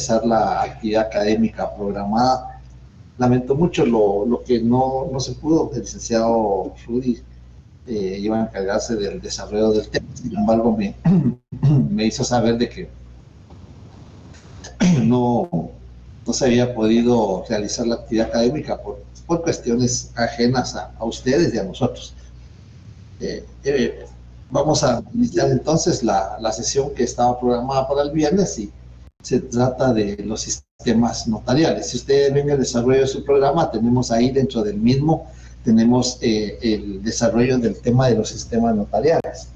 realizar la actividad académica programada. Lamento mucho lo que no se pudo. El licenciado Rudy iba a encargarse del desarrollo del tema. Sin embargo, me hizo saber de que no se había podido realizar la actividad académica por cuestiones ajenas a ustedes y a nosotros. Vamos a iniciar entonces la sesión que estaba programada para el viernes, y se trata de los sistemas notariales. Si ustedes ven el desarrollo de su programa, tenemos ahí dentro del mismo, tenemos el desarrollo del tema de los sistemas notariales.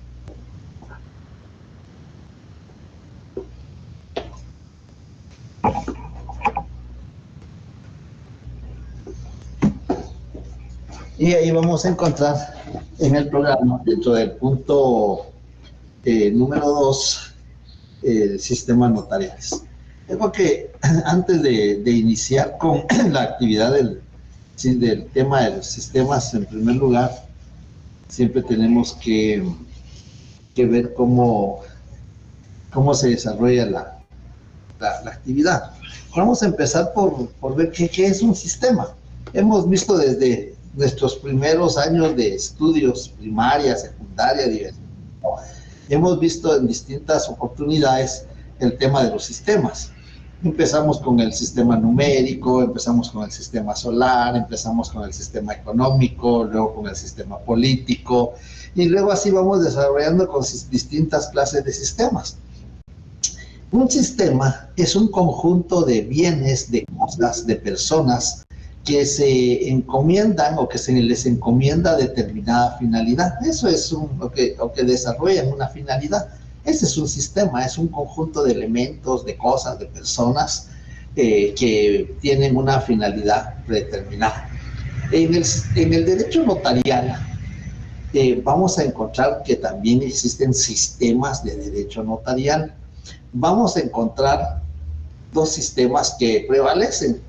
Y ahí vamos a encontrar en el programa, dentro del punto número 2, sistemas notariales. Tengo que, antes de iniciar con la actividad del tema de los sistemas, en primer lugar, siempre tenemos que ver cómo se desarrolla la actividad. Vamos a empezar por ver qué es un sistema. Hemos visto desde nuestros primeros años de estudios, primaria, secundaria, diversidad, hemos visto en distintas oportunidades el tema de los sistemas. Empezamos con el sistema numérico, empezamos con el sistema solar, empezamos con el sistema económico, luego con el sistema político, y luego así vamos desarrollando con distintas clases de sistemas. Un sistema es un conjunto de bienes, de cosas, de personas que se encomiendan o que se les encomienda determinada finalidad. Eso es o que desarrollan una finalidad. Ese es un sistema, es un conjunto de elementos, de cosas, de personas que tienen una finalidad predeterminada. En el derecho notarial vamos a encontrar que también existen sistemas de derecho notarial. Vamos a encontrar dos sistemas que prevalecen.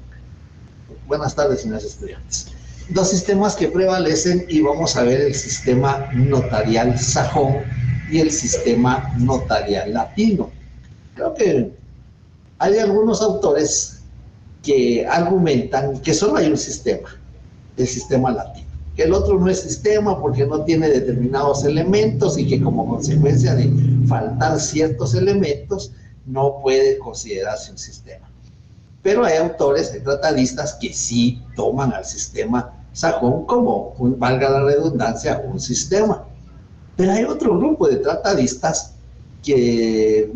Buenas tardes, señores estudiantes. Dos sistemas que prevalecen, y vamos a ver el sistema notarial sajón y el sistema notarial latino. Creo que hay algunos autores que argumentan que solo hay un sistema, el sistema latino, que el otro no es sistema porque no tiene determinados elementos, y que como consecuencia de faltar ciertos elementos no puede considerarse un sistema. Pero hay autores, hay tratadistas que sí toman al sistema sajón como, valga la redundancia, un sistema. Pero hay otro grupo de tratadistas que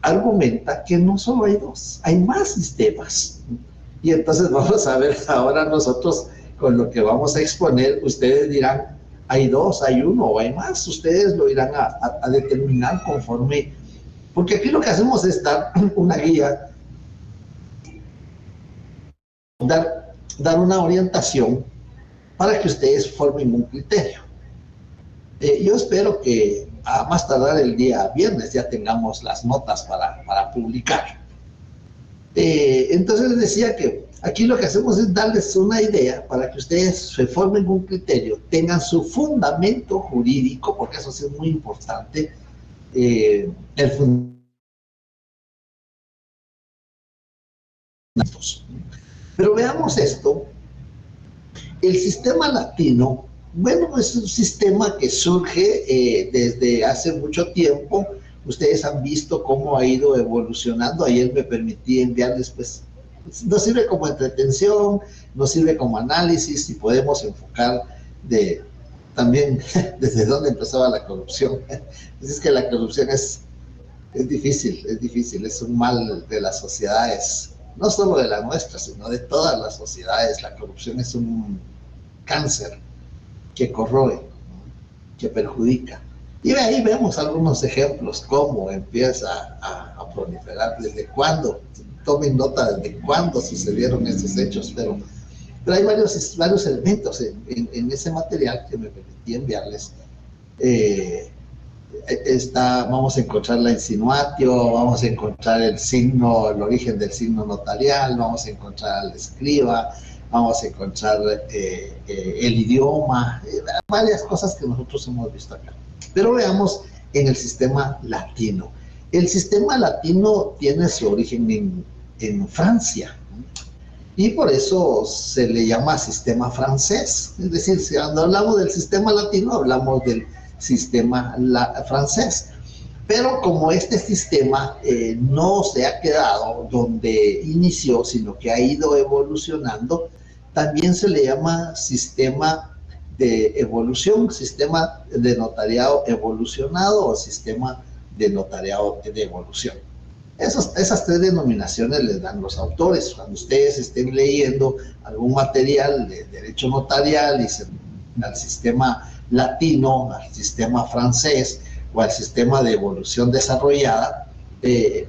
argumenta que no solo hay dos, hay más sistemas. Y entonces vamos a ver ahora nosotros con lo que vamos a exponer. Ustedes dirán, hay dos, hay uno o hay más. Ustedes lo irán a determinar conforme, porque aquí lo que hacemos es dar una guía, dar una orientación para que ustedes formen un criterio. Yo espero que a más tardar el día viernes ya tengamos las notas para publicar. Entonces les decía que aquí lo que hacemos es darles una idea para que ustedes se formen un criterio, tengan su fundamento jurídico, porque eso sí es muy importante, el fundamento. Pero veamos esto. El sistema latino, bueno, es un sistema que surge desde hace mucho tiempo. Ustedes han visto cómo ha ido evolucionando. Ayer me permití enviarles, pues, nos sirve como entretención, nos sirve como análisis, y podemos enfocar también desde dónde empezaba la corrupción. Es que la corrupción es difícil, es un mal de las sociedades, no solo de la nuestra, sino de todas las sociedades. La corrupción es un cáncer que corroe, que perjudica. Y ahí vemos algunos ejemplos, cómo empieza a proliferar, desde cuándo, tomen nota desde cuándo sucedieron estos hechos, pero hay varios elementos en ese material que me permití enviarles. Vamos a encontrar la insinuatio, vamos a encontrar el origen del signo notarial, vamos a encontrar al escriba, vamos a encontrar el idioma, varias cosas que nosotros hemos visto acá. Pero veamos en el sistema latino. El sistema latino tiene su origen en Francia. Y por eso se le llama sistema francés. Es decir, cuando hablamos del sistema latino, hablamos del sistema francés. Pero como este sistema no se ha quedado donde inició, sino que ha ido evolucionando, también se le llama sistema de evolución, sistema de notariado evolucionado o sistema de notariado de evolución. Esas tres denominaciones les dan los autores. Cuando ustedes estén leyendo algún material de derecho notarial y se al sistema latino, al sistema francés o al sistema de evolución desarrollada,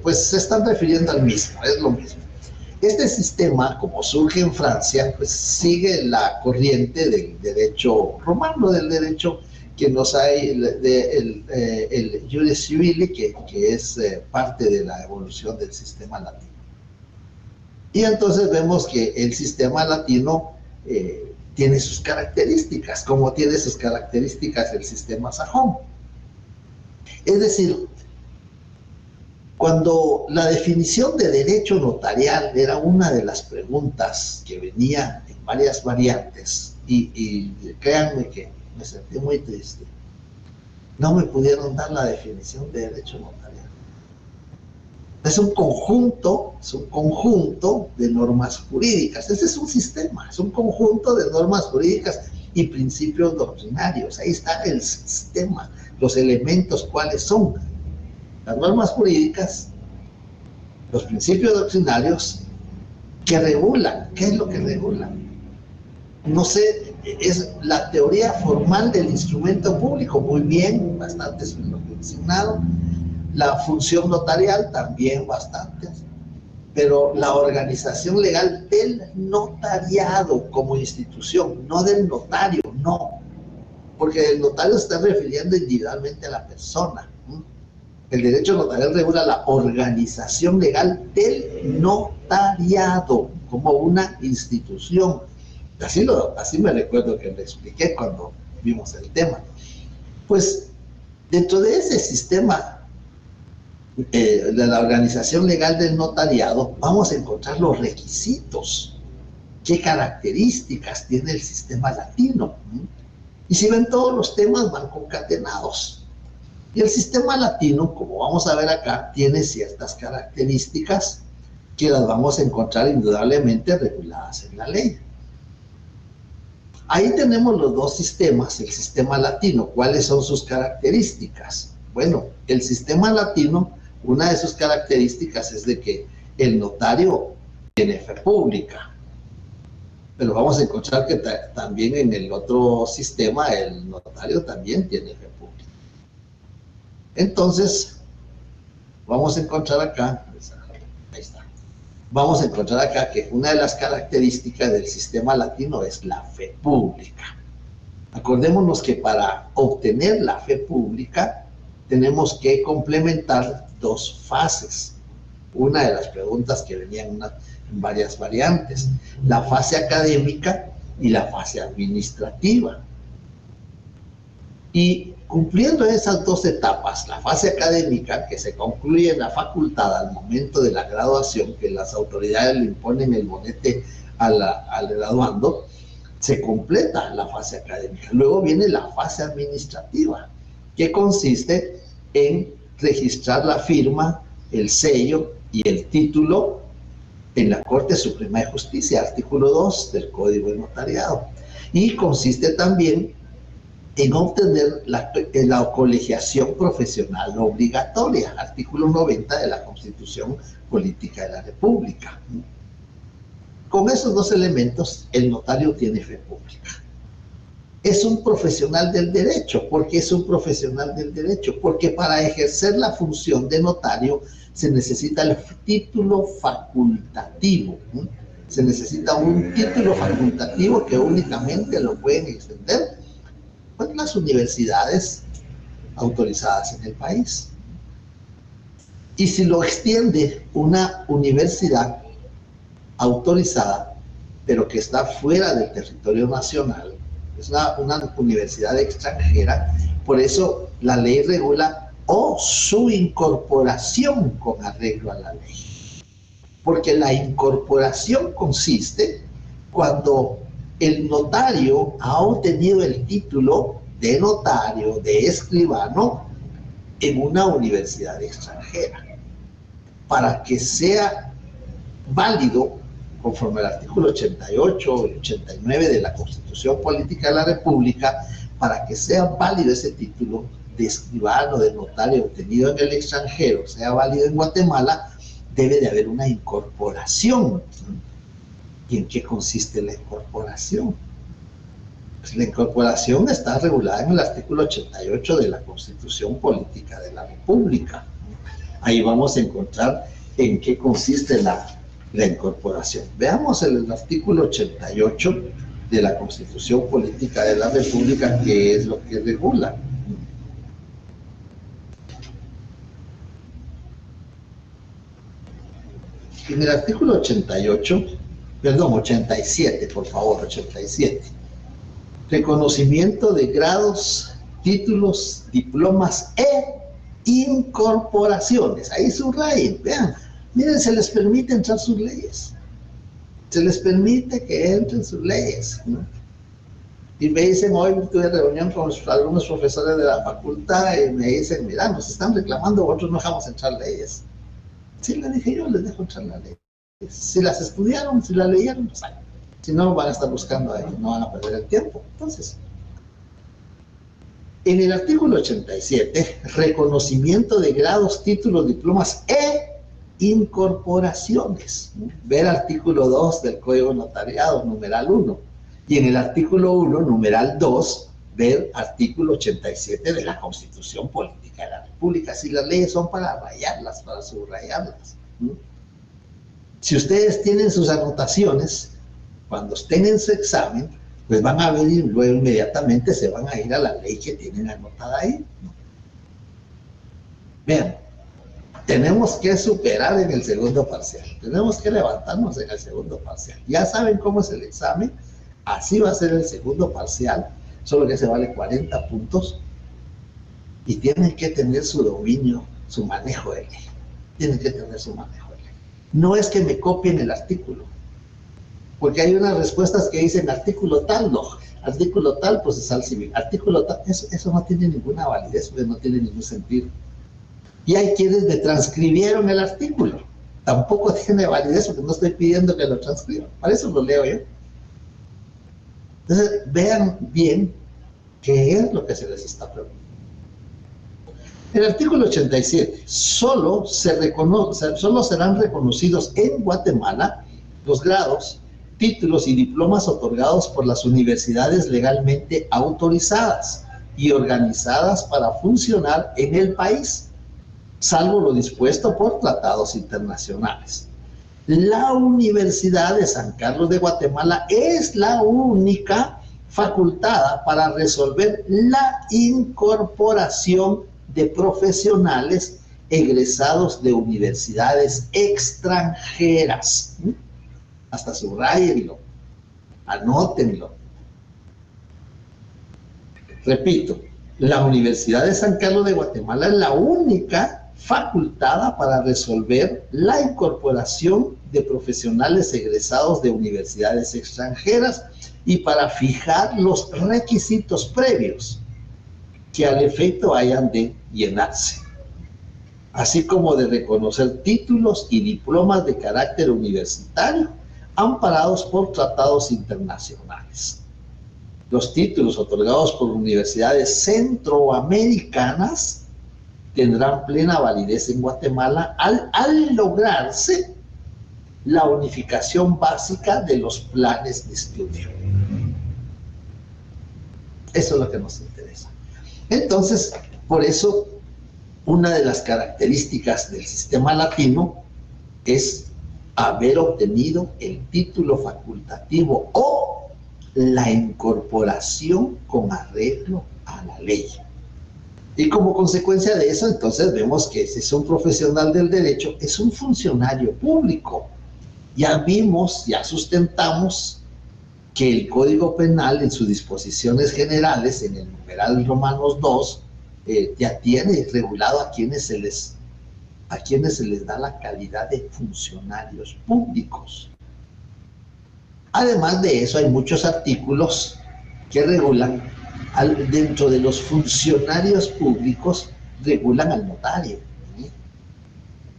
pues se están refiriendo al mismo, es lo mismo. Este sistema, como surge en Francia, pues sigue la corriente del derecho romano, del derecho que nos hay el Ius Civile, que es parte de la evolución del sistema latino. Y entonces vemos que el sistema latino tiene sus características, como tiene sus características el sistema sajón. Es decir, cuando la definición de derecho notarial era una de las preguntas que venía en varias variantes, y créanme que me sentí muy triste, no me pudieron dar la definición de derecho notarial. Es un conjunto de normas jurídicas. Ese es un sistema, es un conjunto de normas jurídicas y principios doctrinarios. Ahí está el sistema, los elementos, cuáles son las normas jurídicas, los principios doctrinarios que regulan. ¿Qué es lo que regulan? No sé, es la teoría formal del instrumento público, muy bien, bastante es lo que he mencionado. La función notarial también bastante, pero la organización legal del notariado como institución, no del notario, no, porque el notario se está refiriendo individualmente a la persona. El derecho notarial regula la organización legal del notariado como una institución. Así me recuerdo que le expliqué cuando vimos el tema. Pues dentro de ese sistema de la organización legal del notariado, vamos a encontrar los requisitos, qué características tiene el sistema latino. Y si ven, todos los temas van concatenados. Y el sistema latino, como vamos a ver acá, tiene ciertas características que las vamos a encontrar indudablemente reguladas en la ley. Ahí tenemos los dos sistemas, el sistema latino. ¿Cuáles son sus características? Bueno, el sistema latino, una de sus características es de que el notario tiene fe pública. Pero vamos a encontrar que también en el otro sistema el notario también tiene fe pública. Entonces, vamos a encontrar acá, ahí está. Vamos a encontrar acá que una de las características del sistema latino es la fe pública. Acordémonos que para obtener la fe pública tenemos que complementar dos fases. Una de las preguntas que venían en varias variantes, la fase académica y la fase administrativa. Y cumpliendo esas dos etapas, la fase académica, que se concluye en la facultad al momento de la graduación, que las autoridades le imponen el bonete al graduando, se completa la fase académica. Luego viene la fase administrativa, que consiste en registrar la firma, el sello y el título en la Corte Suprema de Justicia, artículo 2 del Código de Notariado. Y consiste también en obtener la colegiación profesional obligatoria, artículo 90 de la Constitución Política de la República. Con esos dos elementos, el notario tiene fe pública. Es un profesional del derecho. ¿Por qué es un profesional del derecho? Porque para ejercer la función de notario se necesita el título facultativo. Se necesita un título facultativo que únicamente lo pueden extender pues las universidades autorizadas en el país. Y si lo extiende una universidad autorizada, pero que está fuera del territorio nacional, es una universidad extranjera, por eso la ley regula o su incorporación con arreglo a la ley. porque la incorporación consiste cuando el notario ha obtenido el título de notario, de escribano, en una universidad extranjera. Para que sea válido, conforme al artículo 88 y 89 de la Constitución Política de la República, para que sea válido ese título de escribano, de notario obtenido en el extranjero, sea válido en Guatemala, debe de haber una incorporación. ¿Y en qué consiste la incorporación? Pues la incorporación está regulada en el artículo 88 de la Constitución Política de la República. Ahí vamos a encontrar en qué consiste la incorporación. Veamos el artículo 88 de la Constitución Política de la República, que es lo que regula. En el artículo 87, por favor, 87. Reconocimiento de grados, títulos, diplomas e incorporaciones. Ahí subrayen, vean, miren, se les permite entrar sus leyes. Se les permite que entren sus leyes, ¿no? Y me dicen, hoy tuve reunión con algunos profesores de la facultad y me dicen, mira, nos están reclamando, nosotros no dejamos entrar leyes. Sí, le dije yo, les dejo entrar las leyes. Si las estudiaron, si las leyeron, pues, si no, van a estar buscando ahí, no van a perder el tiempo. Entonces, en el artículo 87, reconocimiento de grados, títulos, diplomas e incorporaciones. Ve el artículo 2 del Código Notariado, numeral 1. Y en el artículo 1, numeral 2, ve el artículo 87 de la Constitución Política de la República. Si las leyes son para rayarlas, para subrayarlas. Si ustedes tienen sus anotaciones, cuando estén en su examen, pues van a ver y luego inmediatamente se van a ir a la ley que tienen anotada ahí. Vean, tenemos que superar en el segundo parcial, tenemos que levantarnos en el segundo parcial. Ya saben cómo es el examen, así va a ser el segundo parcial, solo que se vale 40 puntos y tienen que tener su dominio, su manejo de ley. Tienen que tener su manejo de ley. No es que me copien el artículo, porque hay unas respuestas que dicen artículo tal, no, artículo tal, procesal civil, artículo tal, eso no tiene ninguna validez, no tiene ningún sentido. Y hay quienes me transcribieron el artículo, tampoco tiene validez porque no estoy pidiendo que lo transcriban, para eso lo leo yo. Entonces, vean bien qué es lo que se les está preguntando. El artículo 87, solo serán reconocidos en Guatemala los grados, títulos y diplomas otorgados por las universidades legalmente autorizadas y organizadas para funcionar en el país, salvo lo dispuesto por tratados internacionales. La Universidad de San Carlos de Guatemala es la única facultada para resolver la incorporación de profesionales egresados de universidades extranjeras. Hasta subrayenlo, anótenlo. Repito, la Universidad de San Carlos de Guatemala es la única facultada para resolver la incorporación de profesionales egresados de universidades extranjeras y para fijar los requisitos previos que al efecto hayan de llenarse, así como de reconocer títulos y diplomas de carácter universitario amparados por tratados internacionales. Los títulos otorgados por universidades centroamericanas tendrán plena validez en Guatemala al lograrse la unificación básica de los planes de estudio. Eso es lo que nos interesa. Entonces, por eso, una de las características del sistema latino es haber obtenido el título facultativo o la incorporación con arreglo a la ley. Y como consecuencia de eso, entonces vemos que si es un profesional del derecho, es un funcionario público. Ya vimos, ya sustentamos que el Código Penal en sus disposiciones generales, en el numeral Romanos 2, ya tiene regulado a quienes se les a quienes se les da la calidad de funcionarios públicos. Además de eso, hay muchos artículos que regulan, dentro de los funcionarios públicos, regulan al notario.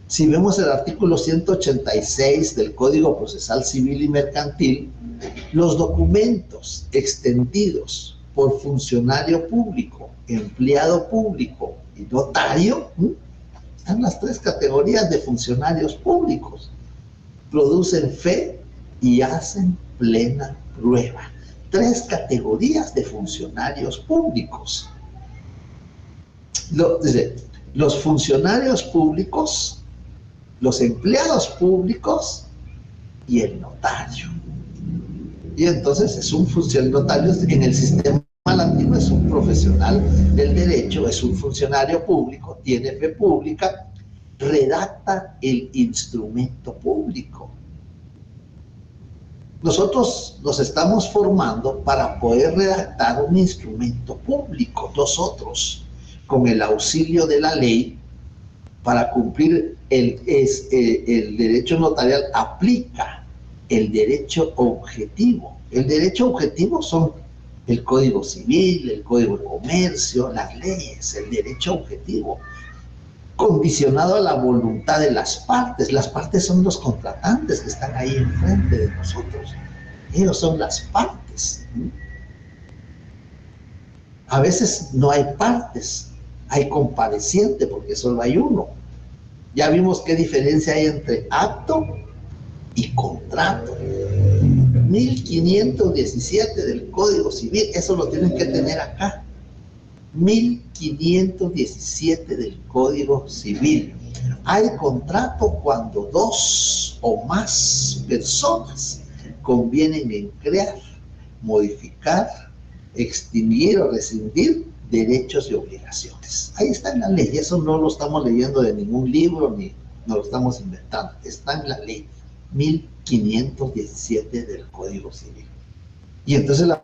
Si vemos el artículo 186 del Código Procesal Civil y Mercantil, los documentos extendidos por funcionario público, empleado público y notario, están las tres categorías de funcionarios públicos. Producen fe y hacen plena prueba. Tres categorías de funcionarios públicos. Los funcionarios públicos, los empleados públicos y el notario. Y entonces es un funcionario, notario en el sistema latino es un profesional del derecho, es un funcionario público, tiene fe pública, redacta el instrumento público. Nosotros nos estamos formando para poder redactar un instrumento público, nosotros, con el auxilio de la ley, para cumplir el derecho notarial, aplica el derecho objetivo. El derecho objetivo son el Código Civil, el Código de Comercio, las leyes, el derecho objetivo, condicionado a la voluntad de las partes. Las partes son los contratantes que están ahí enfrente de nosotros. Ellos son las partes. A veces no hay partes, hay compareciente porque solo hay uno. Ya vimos qué diferencia hay entre acto y contrato. 1517 del Código Civil, eso lo tienen que tener acá. 1517 del Código Civil. Hay contrato cuando dos o más personas convienen en crear, modificar, extinguir o rescindir derechos y obligaciones. Ahí está en la ley, eso no lo estamos leyendo de ningún libro ni nos lo estamos inventando, está en la ley 1517 del Código Civil. Y entonces la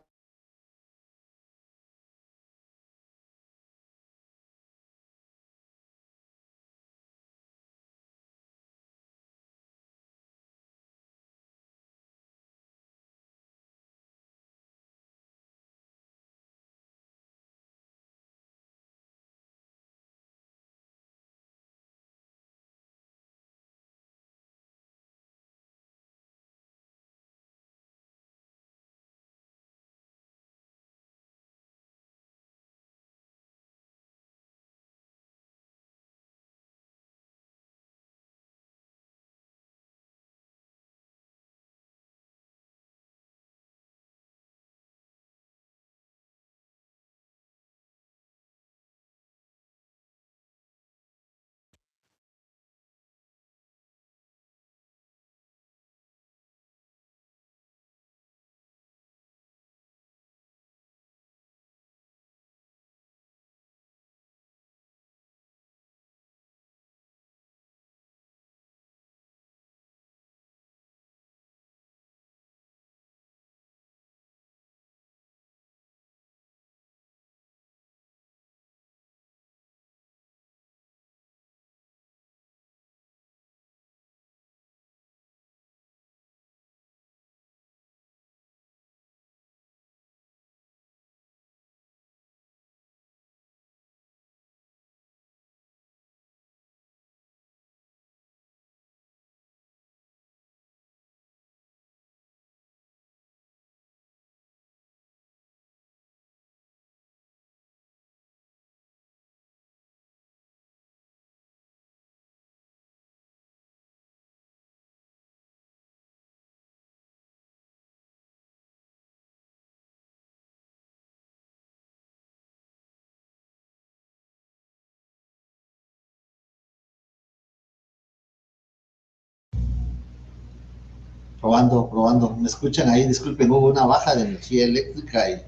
probando, me escuchan ahí, disculpen, hubo una baja de energía eléctrica y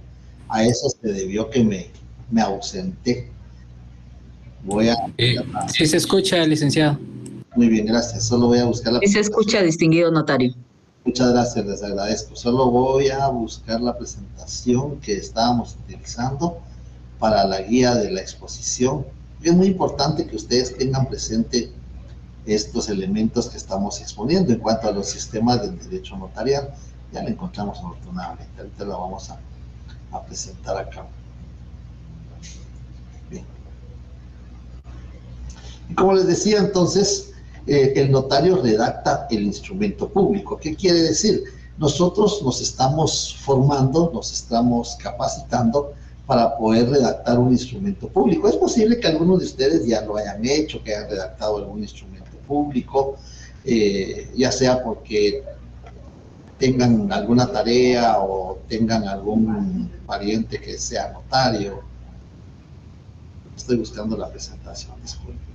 a eso se debió que me ausenté. Voy a... Sí se escucha, licenciado. Muy bien, gracias. Solo voy a buscar la... Sí se escucha, distinguido notario. Muchas gracias, les agradezco. Solo voy a buscar la presentación que estábamos utilizando para la guía de la exposición. Es muy importante que ustedes tengan presente estos elementos que estamos exponiendo. En cuanto a los sistemas del derecho notarial, ya lo encontramos afortunadamente, ahorita lo vamos a presentar acá. Bien. Y como les decía entonces, el notario redacta el instrumento público. ¿Qué quiere decir? Nosotros nos estamos formando, nos estamos capacitando para poder redactar un instrumento público. Es posible que algunos de ustedes ya lo hayan hecho, que hayan redactado algún instrumento público, ya sea porque tengan alguna tarea o tengan algún pariente que sea notario. Estoy buscando la presentación, disculpen.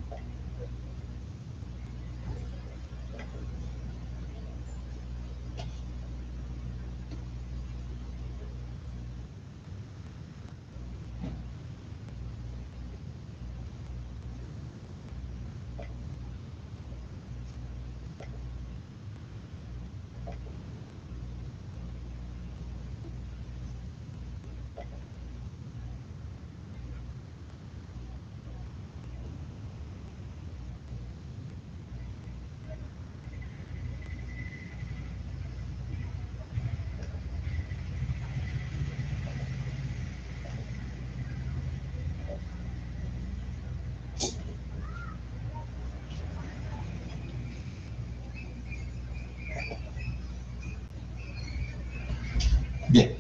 Bien,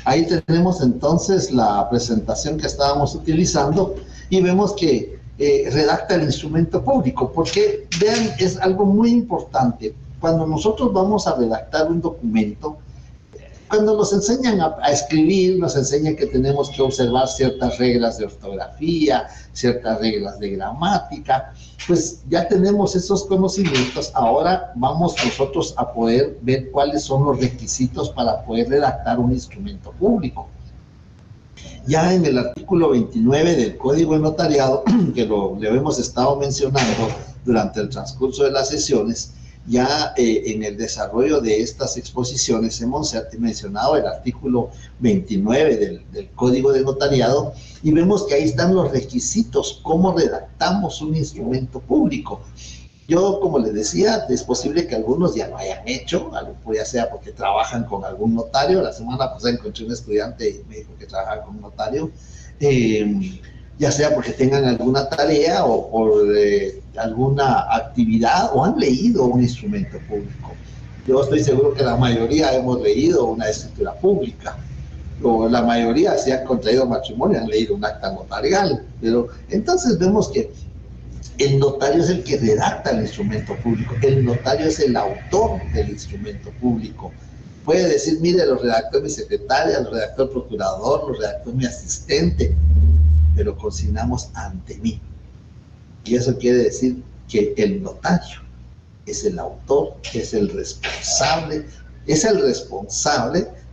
ahí tenemos entonces la presentación que estábamos utilizando y vemos que redacta el instrumento público, porque vean, es algo muy importante. Cuando nosotros vamos a redactar un documento, cuando nos enseñan a escribir, nos enseñan que tenemos que observar ciertas reglas de ortografía, ciertas reglas de gramática, pues ya tenemos esos conocimientos. Ahora vamos nosotros a poder ver cuáles son los requisitos para poder redactar un instrumento público. Ya en el artículo 29 del Código de Notariado, que lo hemos estado mencionando durante el transcurso de las sesiones, ya en el desarrollo de estas exposiciones hemos mencionado el artículo 29 del Código de Notariado y vemos que ahí están los requisitos, cómo redactamos un instrumento público. Yo, como les decía, es posible que algunos ya lo hayan hecho, ya sea porque trabajan con algún notario. La semana pasada encontré un estudiante y me dijo que trabaja con un notario, ya sea porque tengan alguna tarea o por alguna actividad o han leído un instrumento público. Yo estoy seguro que la mayoría hemos leído una escritura pública, o la mayoría, si han contraído matrimonio, han leído un acta notarial. Pero entonces vemos que el notario es el que redacta el instrumento público, el notario es el autor del instrumento público. Puede decir, mire, lo redactó mi secretaria, lo redactó el procurador, lo redactó mi asistente, pero consignamos ante mí. Y eso quiere decir que el notario es el autor, es el responsable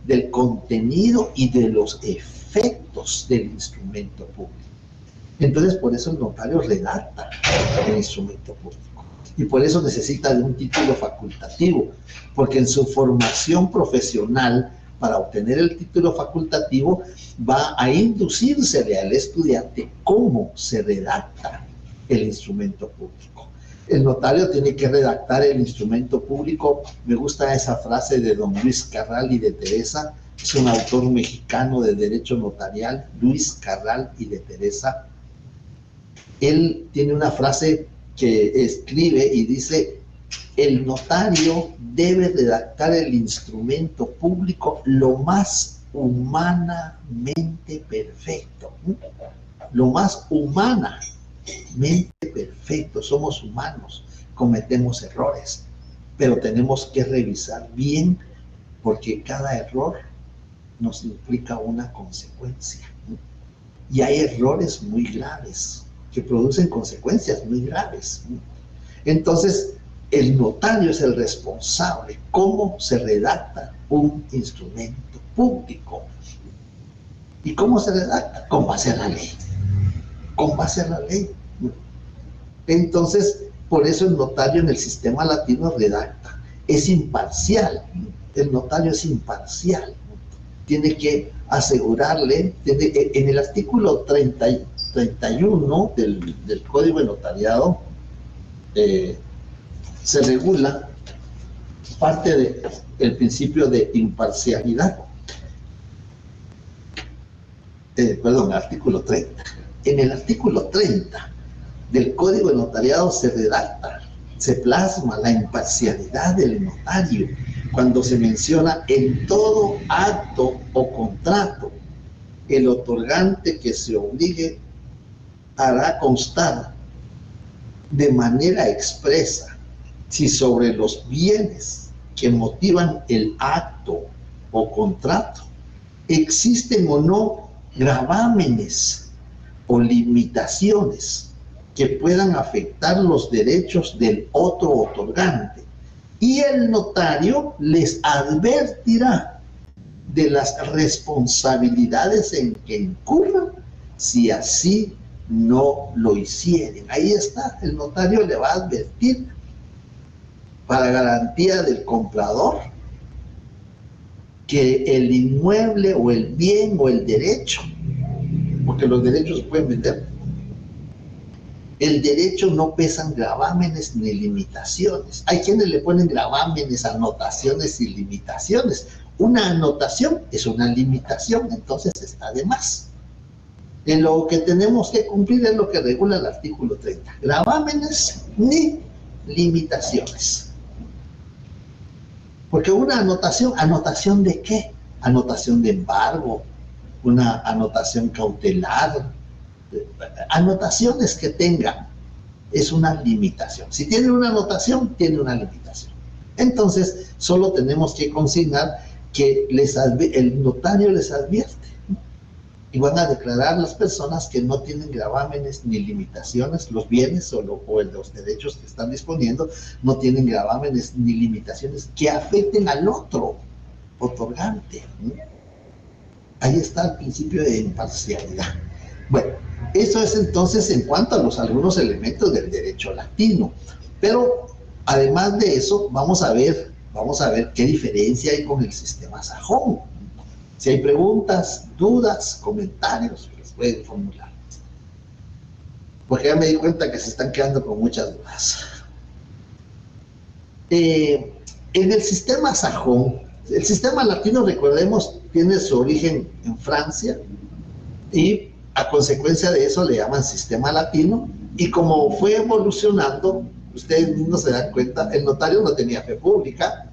del contenido y de los efectos del instrumento público. Entonces, por eso el notario redacta el instrumento público. Y por eso necesita de un título facultativo, porque en su formación profesional, para obtener el título facultativo, va a inducírsele al estudiante cómo se redacta el instrumento público. El notario tiene que redactar el instrumento público. Me gusta esa frase de don Luis Carral y de Teresa, es un autor mexicano de derecho notarial, Luis Carral y de Teresa. Él tiene una frase que escribe y dice: el notario debe redactar el instrumento público lo más humanamente perfecto. Lo más humanamente perfecto. Somos humanos, cometemos errores, pero tenemos que revisar bien, porque cada error nos implica una consecuencia. Y hay errores muy graves que producen consecuencias muy graves. Entonces, el notario es el responsable. ¿Cómo se redacta un instrumento público? ¿Y cómo se redacta? Con base a la ley. Con base a la ley. Entonces, por eso el notario en el sistema latino redacta. Es imparcial. El notario es imparcial. Tiene que asegurarle, en el artículo 31 del Código de Notariado, se regula parte del principio de imparcialidad. Artículo 30. En el artículo 30 del Código de Notariado se redacta, se plasma la imparcialidad del notario cuando se menciona: en todo acto o contrato, el otorgante que se obligue hará constar de manera expresa si sobre los bienes que motivan el acto o contrato existen o no gravámenes o limitaciones que puedan afectar los derechos del otro otorgante, y el notario les advertirá de las responsabilidades en que incurran si así no lo hicieren. Ahí está, el notario le va a advertir para garantía del comprador que el inmueble o el bien o el derecho, porque los derechos se pueden vender, el derecho no pesan gravámenes ni limitaciones. Hay quienes le ponen gravámenes, anotaciones y limitaciones. Una anotación es una limitación, entonces está de más. En lo que tenemos que cumplir es lo que regula el artículo 30. Gravámenes ni limitaciones. Porque una anotación, ¿anotación de qué? Anotación de embargo, una anotación cautelar, anotaciones que tengan, es una limitación. Si tiene una anotación, tiene una limitación. Entonces, solo tenemos que consignar que el notario les advierte, ¿no? Y van a declarar las personas que no tienen gravámenes ni limitaciones, los bienes o los derechos que están disponiendo no tienen gravámenes ni limitaciones que afecten al otro otorgante, ¿no? Ahí está el principio de imparcialidad. Bueno, eso es entonces en cuanto a algunos elementos del derecho latino. Pero además de eso, vamos a ver qué diferencia hay con el sistema sajón. Si hay preguntas, dudas, comentarios, pues pueden formular. Porque ya me di cuenta que se están quedando con muchas dudas. En el sistema sajón, el sistema latino, recordemos, tiene su origen en Francia y a consecuencia de eso le llaman sistema latino, y como fue evolucionando, ustedes mismos se dan cuenta, el notario no tenía fe pública.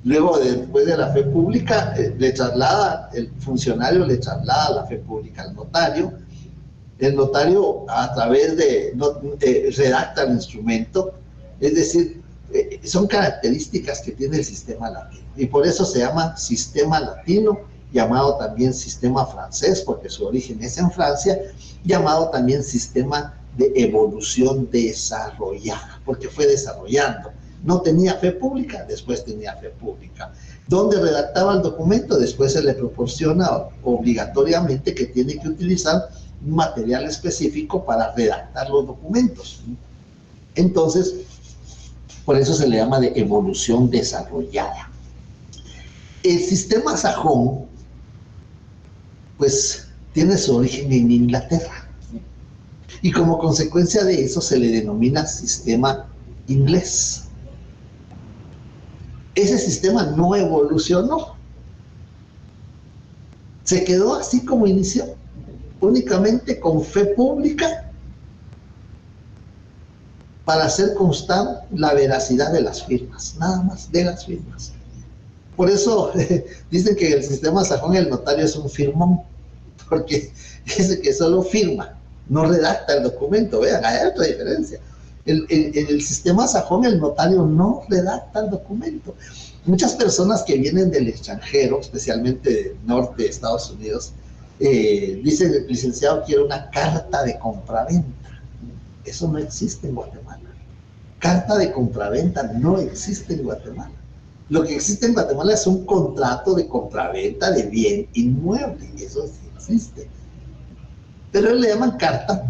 Luego, después de la fe pública, el funcionario le traslada la fe pública al notario. El notario, a través redacta el instrumento, es decir, son características que tiene el sistema latino. Y por eso se llama sistema latino, llamado también sistema francés, porque su origen es en Francia, llamado también sistema de evolución desarrollada, porque fue desarrollando. No tenía fe pública, después tenía fe pública. ¿Dónde redactaba el documento? Después se le proporciona obligatoriamente que tiene que utilizar un material específico para redactar los documentos. Entonces, por eso se le llama de evolución desarrollada. El sistema sajón, pues, tiene su origen en Inglaterra. Y como consecuencia de eso se le denomina sistema inglés. Ese sistema no evolucionó. Se quedó así como inició, únicamente con fe pública para hacer constar la veracidad de las firmas, nada más de las firmas. Por eso dicen que en el sistema sajón el notario es un firmón, porque dice que solo firma, no redacta el documento. Vean, hay otra diferencia. En el sistema sajón el notario no redacta el documento. Muchas personas que vienen del extranjero, especialmente del norte de Estados Unidos, dicen: el licenciado quiere una carta de compraventa. Eso no existe en Guatemala. Carta de compraventa no existe en Guatemala. Lo que existe en Guatemala es un contrato de compraventa de bien inmueble. Eso sí existe. Pero le llaman carta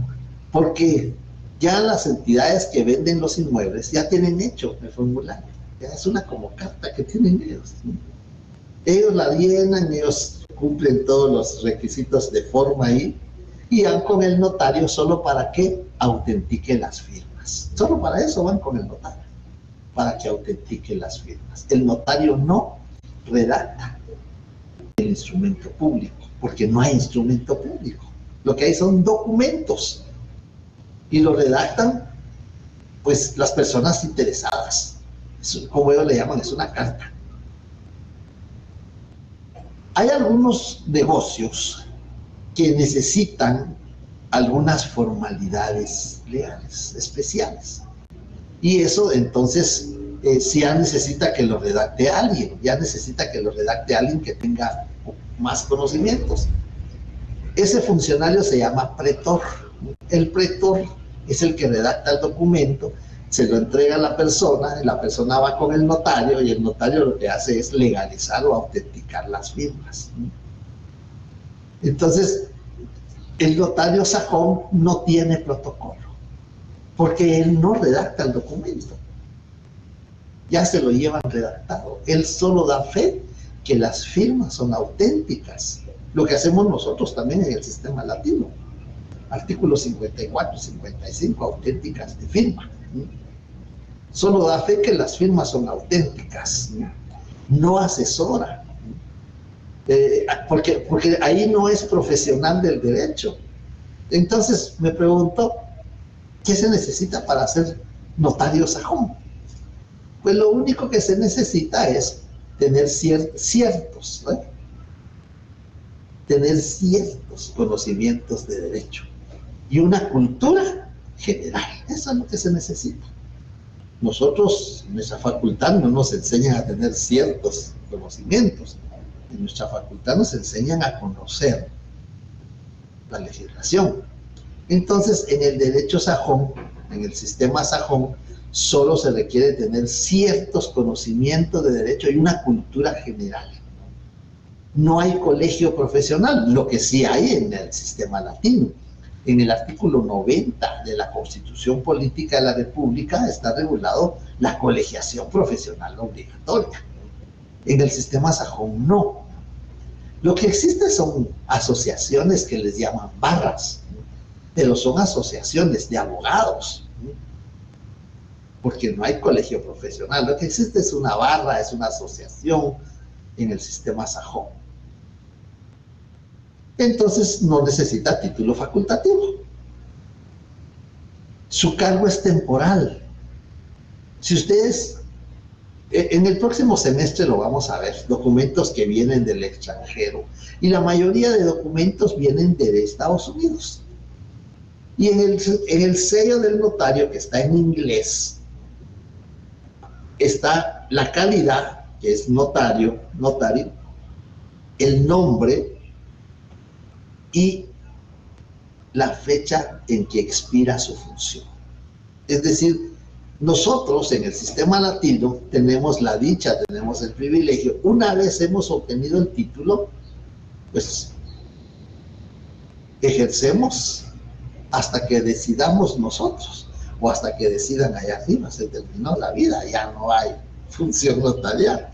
porque ya las entidades que venden los inmuebles ya tienen hecho el formulario. Ya es una como carta que tienen ellos, ¿no? Ellos la llenan, ellos cumplen todos los requisitos de forma ahí y van con el notario solo para que autentique las firmas. Solo para eso van con el notario. para que autentique las firmas. El notario no redacta el instrumento público, porque no hay instrumento público. Lo que hay son documentos y lo redactan pues las personas interesadas. Como ellos le llaman, es una carta. Hay algunos negocios que necesitan algunas formalidades legales especiales. Y eso entonces sí ya necesita que lo redacte alguien, que tenga más conocimientos. Ese funcionario se llama pretor. El pretor es el que redacta el documento, se lo entrega a la persona va con el notario y el notario lo que hace es legalizar o autenticar las firmas. Entonces, el notario sajón no tiene protocolo, porque él no redacta el documento. Ya se lo llevan redactado. Él solo da fe que las firmas son auténticas. Lo que hacemos nosotros también en el sistema latino. Artículos 54 y 55, auténticas de firma. Solo da fe que las firmas son auténticas. No asesora. Porque ahí no es profesional del derecho. Entonces me pregunto, ¿qué se necesita para ser notario sajón? Pues lo único que se necesita es tener ciertos conocimientos de derecho y una cultura general. Eso es lo que se necesita. Nosotros, en nuestra facultad, no nos enseñan a tener ciertos conocimientos. En nuestra facultad nos enseñan a conocer la legislación. Entonces, en el derecho sajón, en el sistema sajón, solo se requiere tener ciertos conocimientos de derecho y una cultura general. No hay colegio profesional, lo que sí hay en el sistema latino. En el artículo 90 de la Constitución Política de la República está regulado la colegiación profesional obligatoria. En el sistema sajón no. Lo que existe son asociaciones que les llaman barras, pero son asociaciones de abogados, porque no hay colegio profesional. Lo que existe es una barra, es una asociación en el sistema sajón. Entonces no necesita título facultativo. Su cargo es temporal. Si ustedes, en el próximo semestre lo vamos a ver, documentos que vienen del extranjero, y la mayoría de documentos vienen de Estados Unidos. Y en el sello del notario, que está en inglés, está la calidad, que es notario, el nombre y la fecha en que expira su función. Es decir, nosotros en el sistema latino tenemos la dicha, tenemos el privilegio, una vez hemos obtenido el título, pues ejercemos hasta que decidamos nosotros, o hasta que decidan allá arriba. Se terminó la vida, ya no hay función notarial.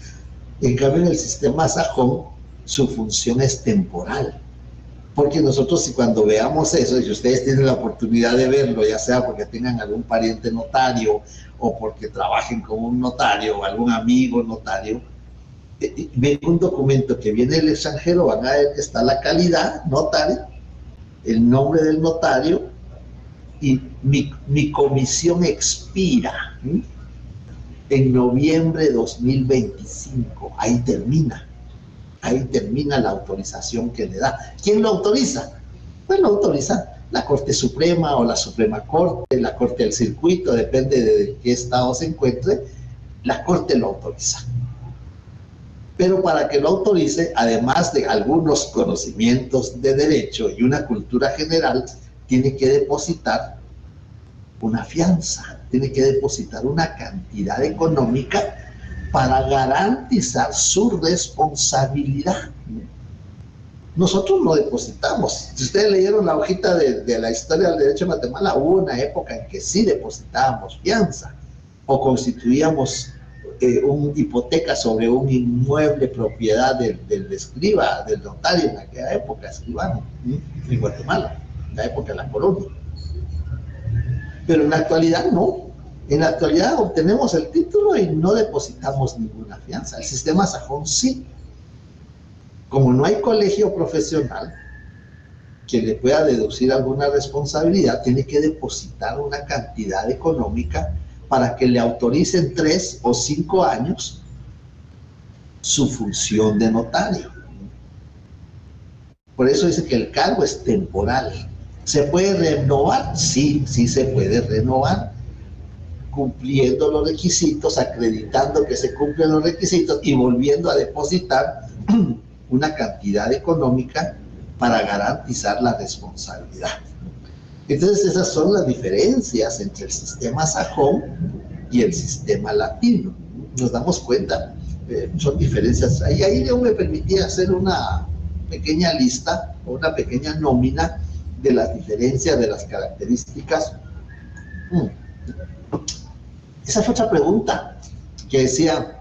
En cambio, en el sistema sajón, su función es temporal. Porque nosotros, si cuando veamos eso, y si ustedes tienen la oportunidad de verlo, ya sea porque tengan algún pariente notario, o porque trabajen con un notario, o algún amigo notario, ven un documento que viene del extranjero, van a ver que está la calidad notario, el nombre del notario, y mi comisión expira en noviembre de 2025. Ahí termina la autorización que le da. ¿Quién lo autoriza? Pues lo autoriza la Corte Suprema o la Suprema Corte, la Corte del Circuito, depende de qué estado se encuentre, la Corte lo autoriza. Pero para que lo autorice, además de algunos conocimientos de derecho y una cultura general, tiene que depositar una fianza, tiene que depositar una cantidad económica para garantizar su responsabilidad. Nosotros no depositamos. Si ustedes leyeron la hojita de la historia del derecho de Guatemala, hubo una época en que sí depositábamos fianza o constituíamos una hipoteca sobre un inmueble propiedad del escriba, del notario en aquella época, escribano, en Guatemala, en la época de la colonia. Pero en la actualidad no. En la actualidad obtenemos el título y no depositamos ninguna fianza. El sistema sajón sí. Como no hay colegio profesional que le pueda deducir alguna responsabilidad, tiene que depositar una cantidad económica para que le autoricen 3 o 5 años su función de notario. Por eso dice que el cargo es temporal. ¿Se puede renovar? Sí, sí se puede renovar, cumpliendo los requisitos, acreditando que se cumplen los requisitos y volviendo a depositar una cantidad económica para garantizar la responsabilidad. Entonces esas son las diferencias entre el sistema sajón y el sistema latino. Nos damos cuenta, son diferencias. Ahí yo me permití hacer una pequeña lista, o una pequeña nómina de las diferencias, de las características. Esa fue otra pregunta que decía,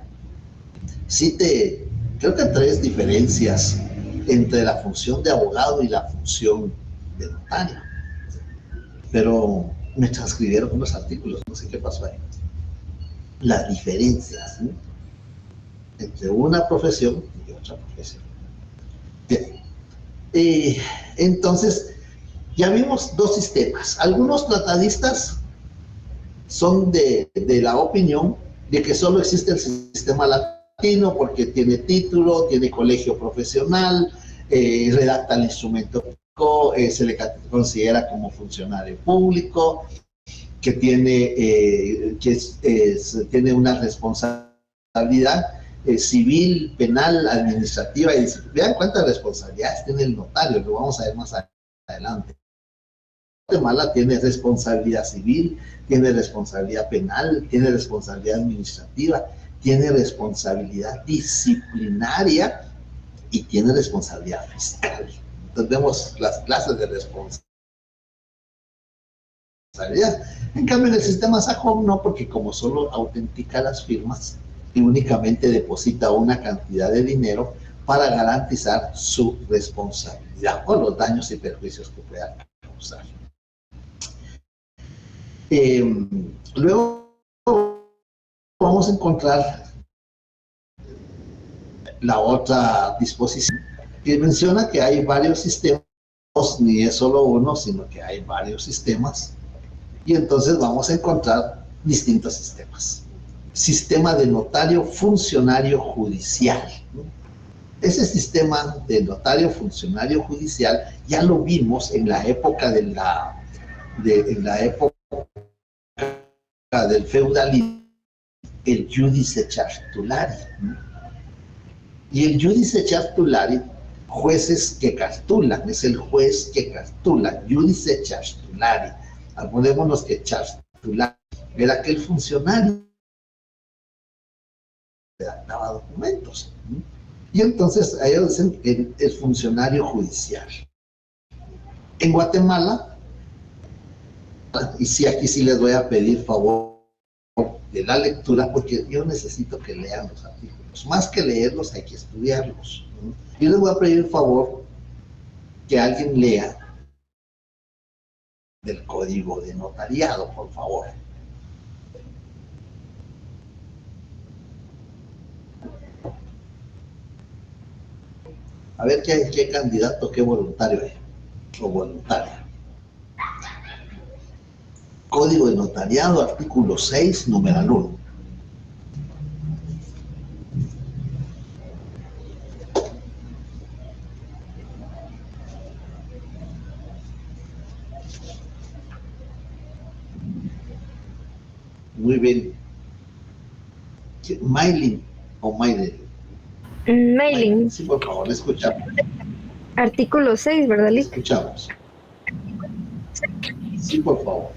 creo que 3 diferencias entre la función de abogado y la función de notario. Pero me transcribieron unos artículos, no sé qué pasó ahí. Las diferencias, ¿no?, entre una profesión y otra profesión. Bien. Entonces, ya vimos 2 sistemas. Algunos tratadistas son de la opinión de que solo existe el sistema latino porque tiene título, tiene colegio profesional, redacta el instrumento público, se le considera como funcionario público, que tiene una responsabilidad civil, penal, administrativa y disciplinaria. Vean cuántas responsabilidades tiene el notario, lo vamos a ver más adelante. Guatemala tiene responsabilidad civil, tiene responsabilidad penal, tiene responsabilidad administrativa, tiene responsabilidad disciplinaria y tiene responsabilidad fiscal. Entonces vemos las clases de responsabilidad. En cambio en el sistema sajón no, porque como solo autentica las firmas y únicamente deposita una cantidad de dinero para garantizar su responsabilidad o los daños y perjuicios que pueda causar. Luego vamos a encontrar la otra disposición que menciona que hay varios sistemas, ni es solo uno, sino que hay varios sistemas, y entonces vamos a encontrar distintos sistemas. Sistema de notario funcionario judicial. Ese sistema de notario funcionario judicial ya lo vimos en la época del feudalismo, el judice chartulari. Y el judice chartulari, jueces que cartulan, es el juez que cartula, judice chartulari. Acordémonos que chartulari era aquel funcionario que redactaba documentos. Y entonces ellos dicen el funcionario judicial. En Guatemala, y sí, aquí sí les voy a pedir favor de la lectura, porque yo necesito que lean los artículos. Más que leerlos, hay que estudiarlos. Yo les voy a pedir el favor que alguien lea del Código de Notariado, por favor. A ver qué candidato, qué voluntario es, o voluntaria. Código de Notariado, artículo 6, numeral 1. Muy bien. Maylin o Maylin. Mailing. Sí, por favor, le escuchamos. Artículo 6, ¿verdad, Lick? Escuchamos. Sí, por favor.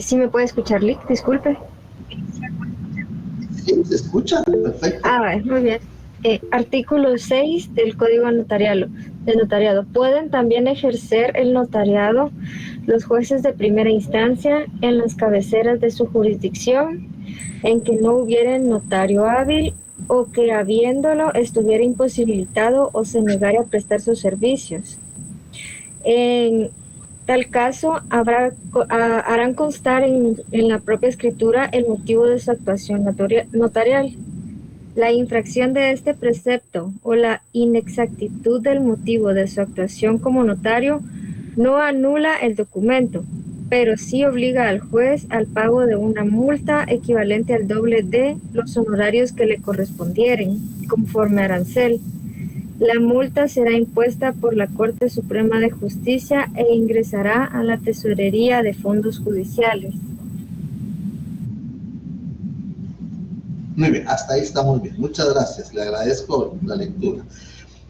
Sí me puede escuchar, Lick, disculpe. Sí, se escucha, perfecto. Muy bien. Artículo 6 del Código de Notariado. Pueden también ejercer el notariado los jueces de primera instancia en las cabeceras de su jurisdicción en que no hubiera notario hábil o que habiéndolo estuviera imposibilitado o se negara a prestar sus servicios. En Tal caso, harán constar en la propia escritura el motivo de su actuación notarial. La infracción de este precepto o la inexactitud del motivo de su actuación como notario no anula el documento, pero sí obliga al juez al pago de una multa equivalente al doble de los honorarios que le correspondieren, conforme arancel. La multa será impuesta por la Corte Suprema de Justicia e ingresará a la Tesorería de Fondos Judiciales. Muy bien, hasta ahí está muy bien. Muchas gracias, le agradezco la lectura.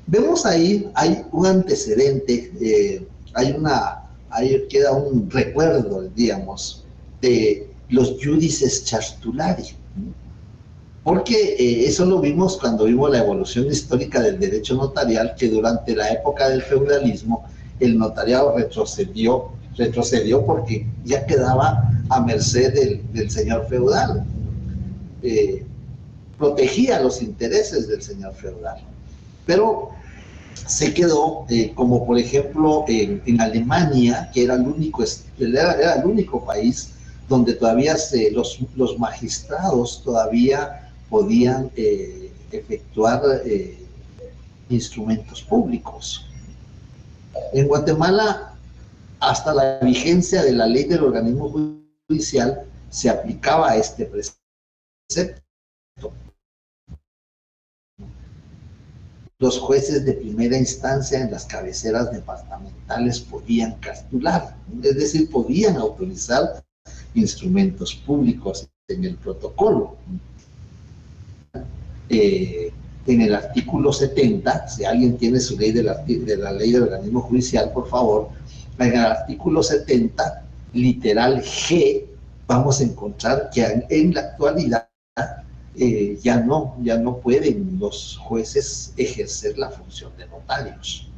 Vemos ahí, hay un antecedente, ahí queda un recuerdo, digamos, de los judices chartulari, porque eso lo vimos cuando vimos la evolución histórica del derecho notarial, que durante la época del feudalismo el notariado retrocedió porque ya quedaba a merced del señor feudal. Protegía los intereses del señor feudal, pero se quedó, como por ejemplo en Alemania, que era el único país donde todavía los magistrados todavía podían efectuar instrumentos públicos. En Guatemala, hasta la vigencia de la ley del organismo judicial, se aplicaba este precepto. Los jueces de primera instancia en las cabeceras departamentales podían cartular, es decir, podían autorizar instrumentos públicos en el protocolo. En el artículo 70, si alguien tiene su ley de la ley del organismo judicial, por favor, en el artículo 70, literal G, vamos a encontrar que en la actualidad ya no pueden los jueces ejercer la función de notarios.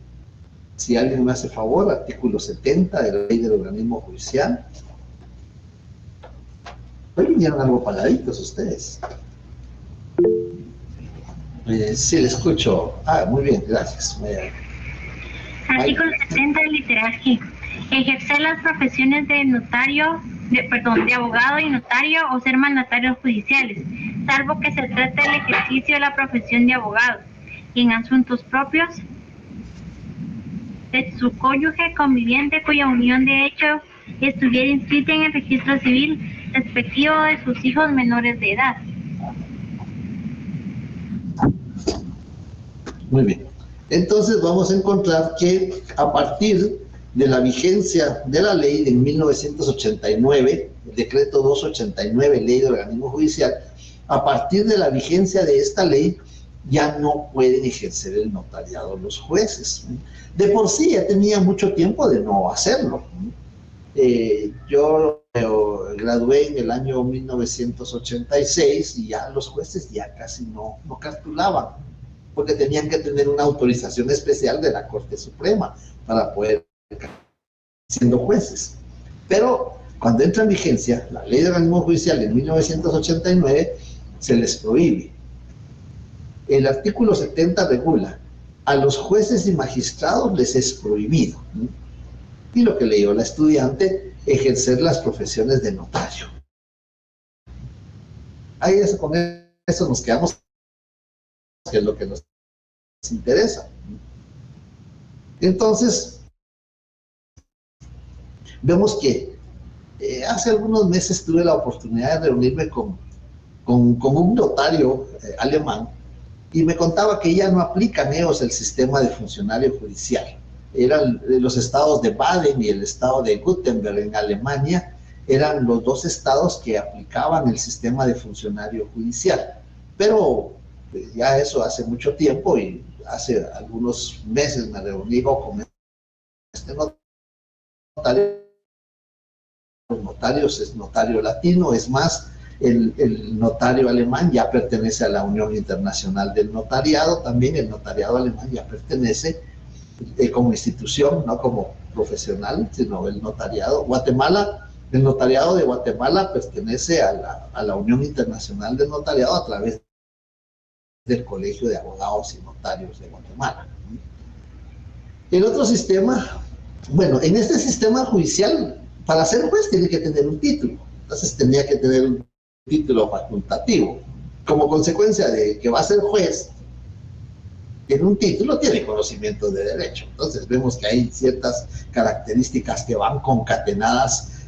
Si alguien me hace favor, artículo 70 de la ley del organismo judicial. Hoy vinieron algo paladitos ustedes. Sí, le escucho. Muy bien, gracias. Artículo 70, literal G. Ejercer las profesiones de notario, de abogado y notario o ser mandatarios judiciales, salvo que se trate del ejercicio de la profesión de abogado y en asuntos propios de su cónyuge conviviente cuya unión de hecho estuviera inscrita en el registro civil respectivo de sus hijos menores de edad. Muy bien. Entonces vamos a encontrar que a partir de la vigencia de la ley en 1989, el decreto 289, ley de organismo judicial, a partir de la vigencia de esta ley ya no pueden ejercer el notariado los jueces. De por sí ya tenía mucho tiempo de no hacerlo. Yo gradué en el año 1986 y ya los jueces ya casi no cartulaban, porque tenían que tener una autorización especial de la Corte Suprema para poder siendo jueces. Pero cuando entra en vigencia la ley de organismo judicial en 1989, se les prohíbe. El artículo 70 regula: a los jueces y magistrados les es prohibido, y lo que leyó la estudiante, ejercer las profesiones de notario. Ahí con eso nos quedamos, que es lo que nos interesa. Entonces, vemos que hace algunos meses tuve la oportunidad de reunirme con un notario alemán, y me contaba que ya no aplican ellos el sistema de funcionario judicial. Eran los estados de Baden y el estado de Württemberg en Alemania, eran los dos estados que aplicaban el sistema de funcionario judicial. Pero ya eso hace mucho tiempo, y hace algunos meses me reuní con este notario. Los notarios es notario latino, es más, el notario alemán ya pertenece a la Unión Internacional del Notariado, también el notariado alemán ya pertenece como institución, no como profesional, sino el notariado. Guatemala, el notariado de Guatemala pertenece a la Unión Internacional del Notariado a través del Colegio de Abogados y Notarios de Guatemala. El otro sistema Bueno, en este sistema judicial, para ser juez tiene que tener un título. Entonces tendría que tener un título facultativo. Como consecuencia de que va a ser juez, tiene un título, tiene conocimiento de derecho. Entonces vemos que hay ciertas características que van concatenadas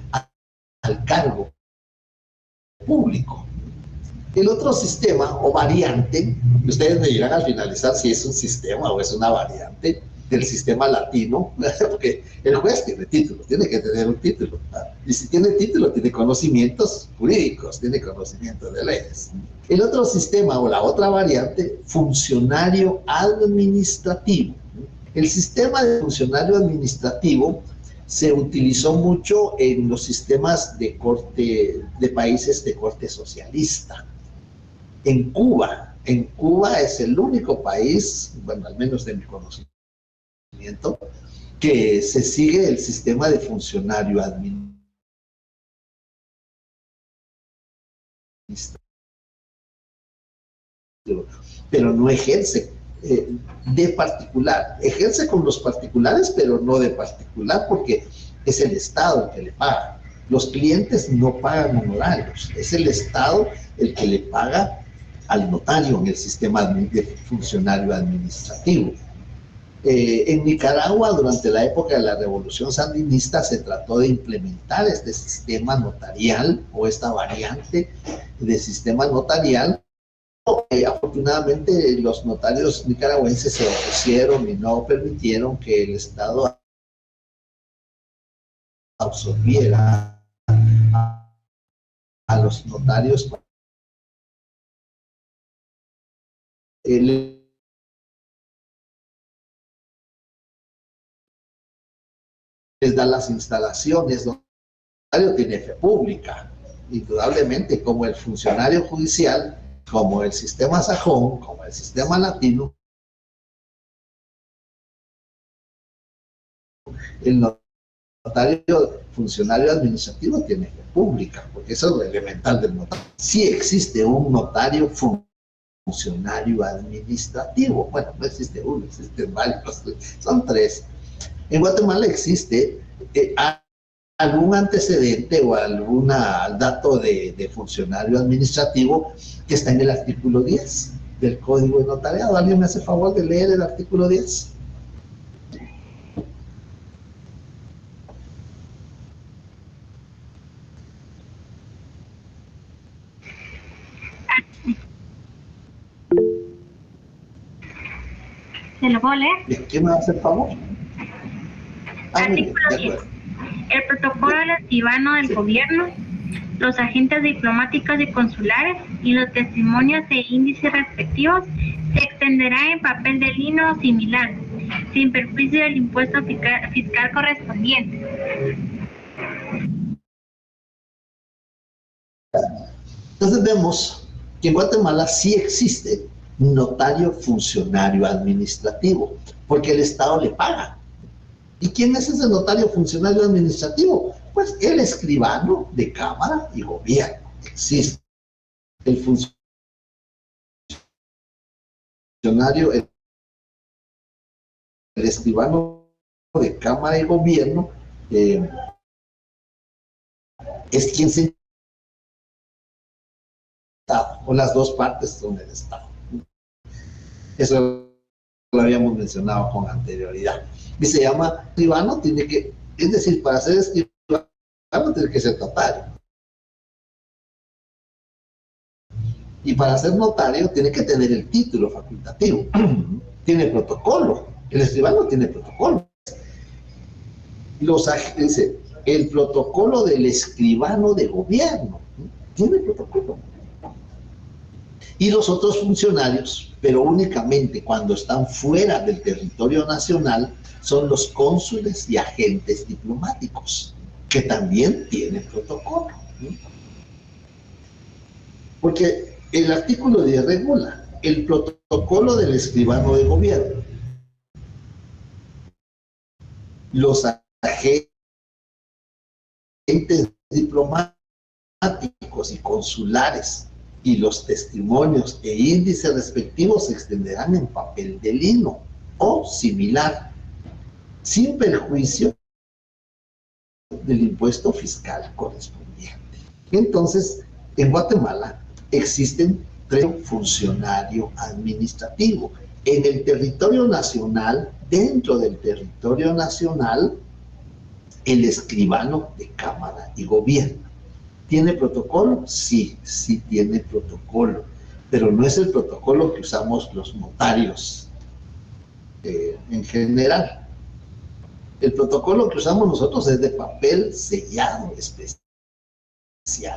al cargo público. El otro sistema o variante, ustedes me dirán al finalizar si es un sistema o es una variante del sistema latino, porque el juez tiene título, tiene que tener un título, ¿verdad? Y si tiene título, tiene conocimientos jurídicos, tiene conocimiento de leyes. El otro sistema o la otra variante, funcionario administrativo. El sistema de funcionario administrativo se utilizó mucho en los sistemas de corte, de países de corte socialista. En Cuba es el único país, bueno, al menos de mi conocimiento, que se sigue el sistema de funcionario administrativo, pero no ejerce de particular. Ejerce con los particulares, pero no de particular, porque es el Estado el que le paga. Los clientes no pagan honorarios, es el Estado el que le paga al notario en el sistema de funcionario administrativo. En Nicaragua, durante la época de la Revolución Sandinista, se trató de implementar este sistema notarial o esta variante de sistema notarial. Afortunadamente, los notarios nicaragüenses se opusieron y no permitieron que el Estado absorbiera a los notarios. Les da las instalaciones, el notario tiene fe pública, indudablemente, como el funcionario judicial, como el sistema sajón, como el sistema latino. El notario funcionario administrativo tiene fe pública, porque eso es lo elemental del notario. Sí existe un notario funcionario administrativo. Bueno, no existe uno, existen varios, son tres. En Guatemala existe algún antecedente o algún dato de funcionario administrativo que está en el artículo 10 del Código de Notariado. ¿Alguien me hace favor de leer el artículo 10? ¿Se lo puedo leer? ¿Quién me va a hacer favor? Artículo 10. El protocolo del escribano del gobierno, los agentes diplomáticos y consulares y los testimonios e índices respectivos se extenderá en papel de lino o similar, sin perjuicio del impuesto fiscal correspondiente. Entonces vemos que en Guatemala sí existe un notario funcionario administrativo, porque el Estado le paga. ¿Y quién es ese notario funcionario administrativo? Pues el escribano de Cámara y Gobierno. Existe el funcionario, el escribano de Cámara y Gobierno, es quien se Estado, o las dos partes son el Estado. Eso lo habíamos mencionado con anterioridad. Y se llama escribano, tiene que, es decir, para ser escribano tiene que ser notario. Y para ser notario tiene que tener el título facultativo. Tiene protocolo. El escribano tiene protocolo. Dice, el protocolo del escribano de gobierno. Tiene protocolo. Y los otros funcionarios, pero únicamente cuando están fuera del territorio nacional, son los cónsules y agentes diplomáticos, que también tienen protocolo. Porque el artículo 10 regula el protocolo del escribano de gobierno. Los agentes diplomáticos y consulares y los testimonios e índices respectivos se extenderán en papel de lino o similar, sin perjuicio del impuesto fiscal correspondiente. Entonces, en Guatemala existen 3 funcionarios administrativos. En el territorio nacional, dentro del territorio nacional, el escribano de Cámara y Gobierno. ¿Tiene protocolo? Sí, sí tiene protocolo, pero no es el protocolo que usamos los notarios en general. El protocolo que usamos nosotros es de papel sellado especial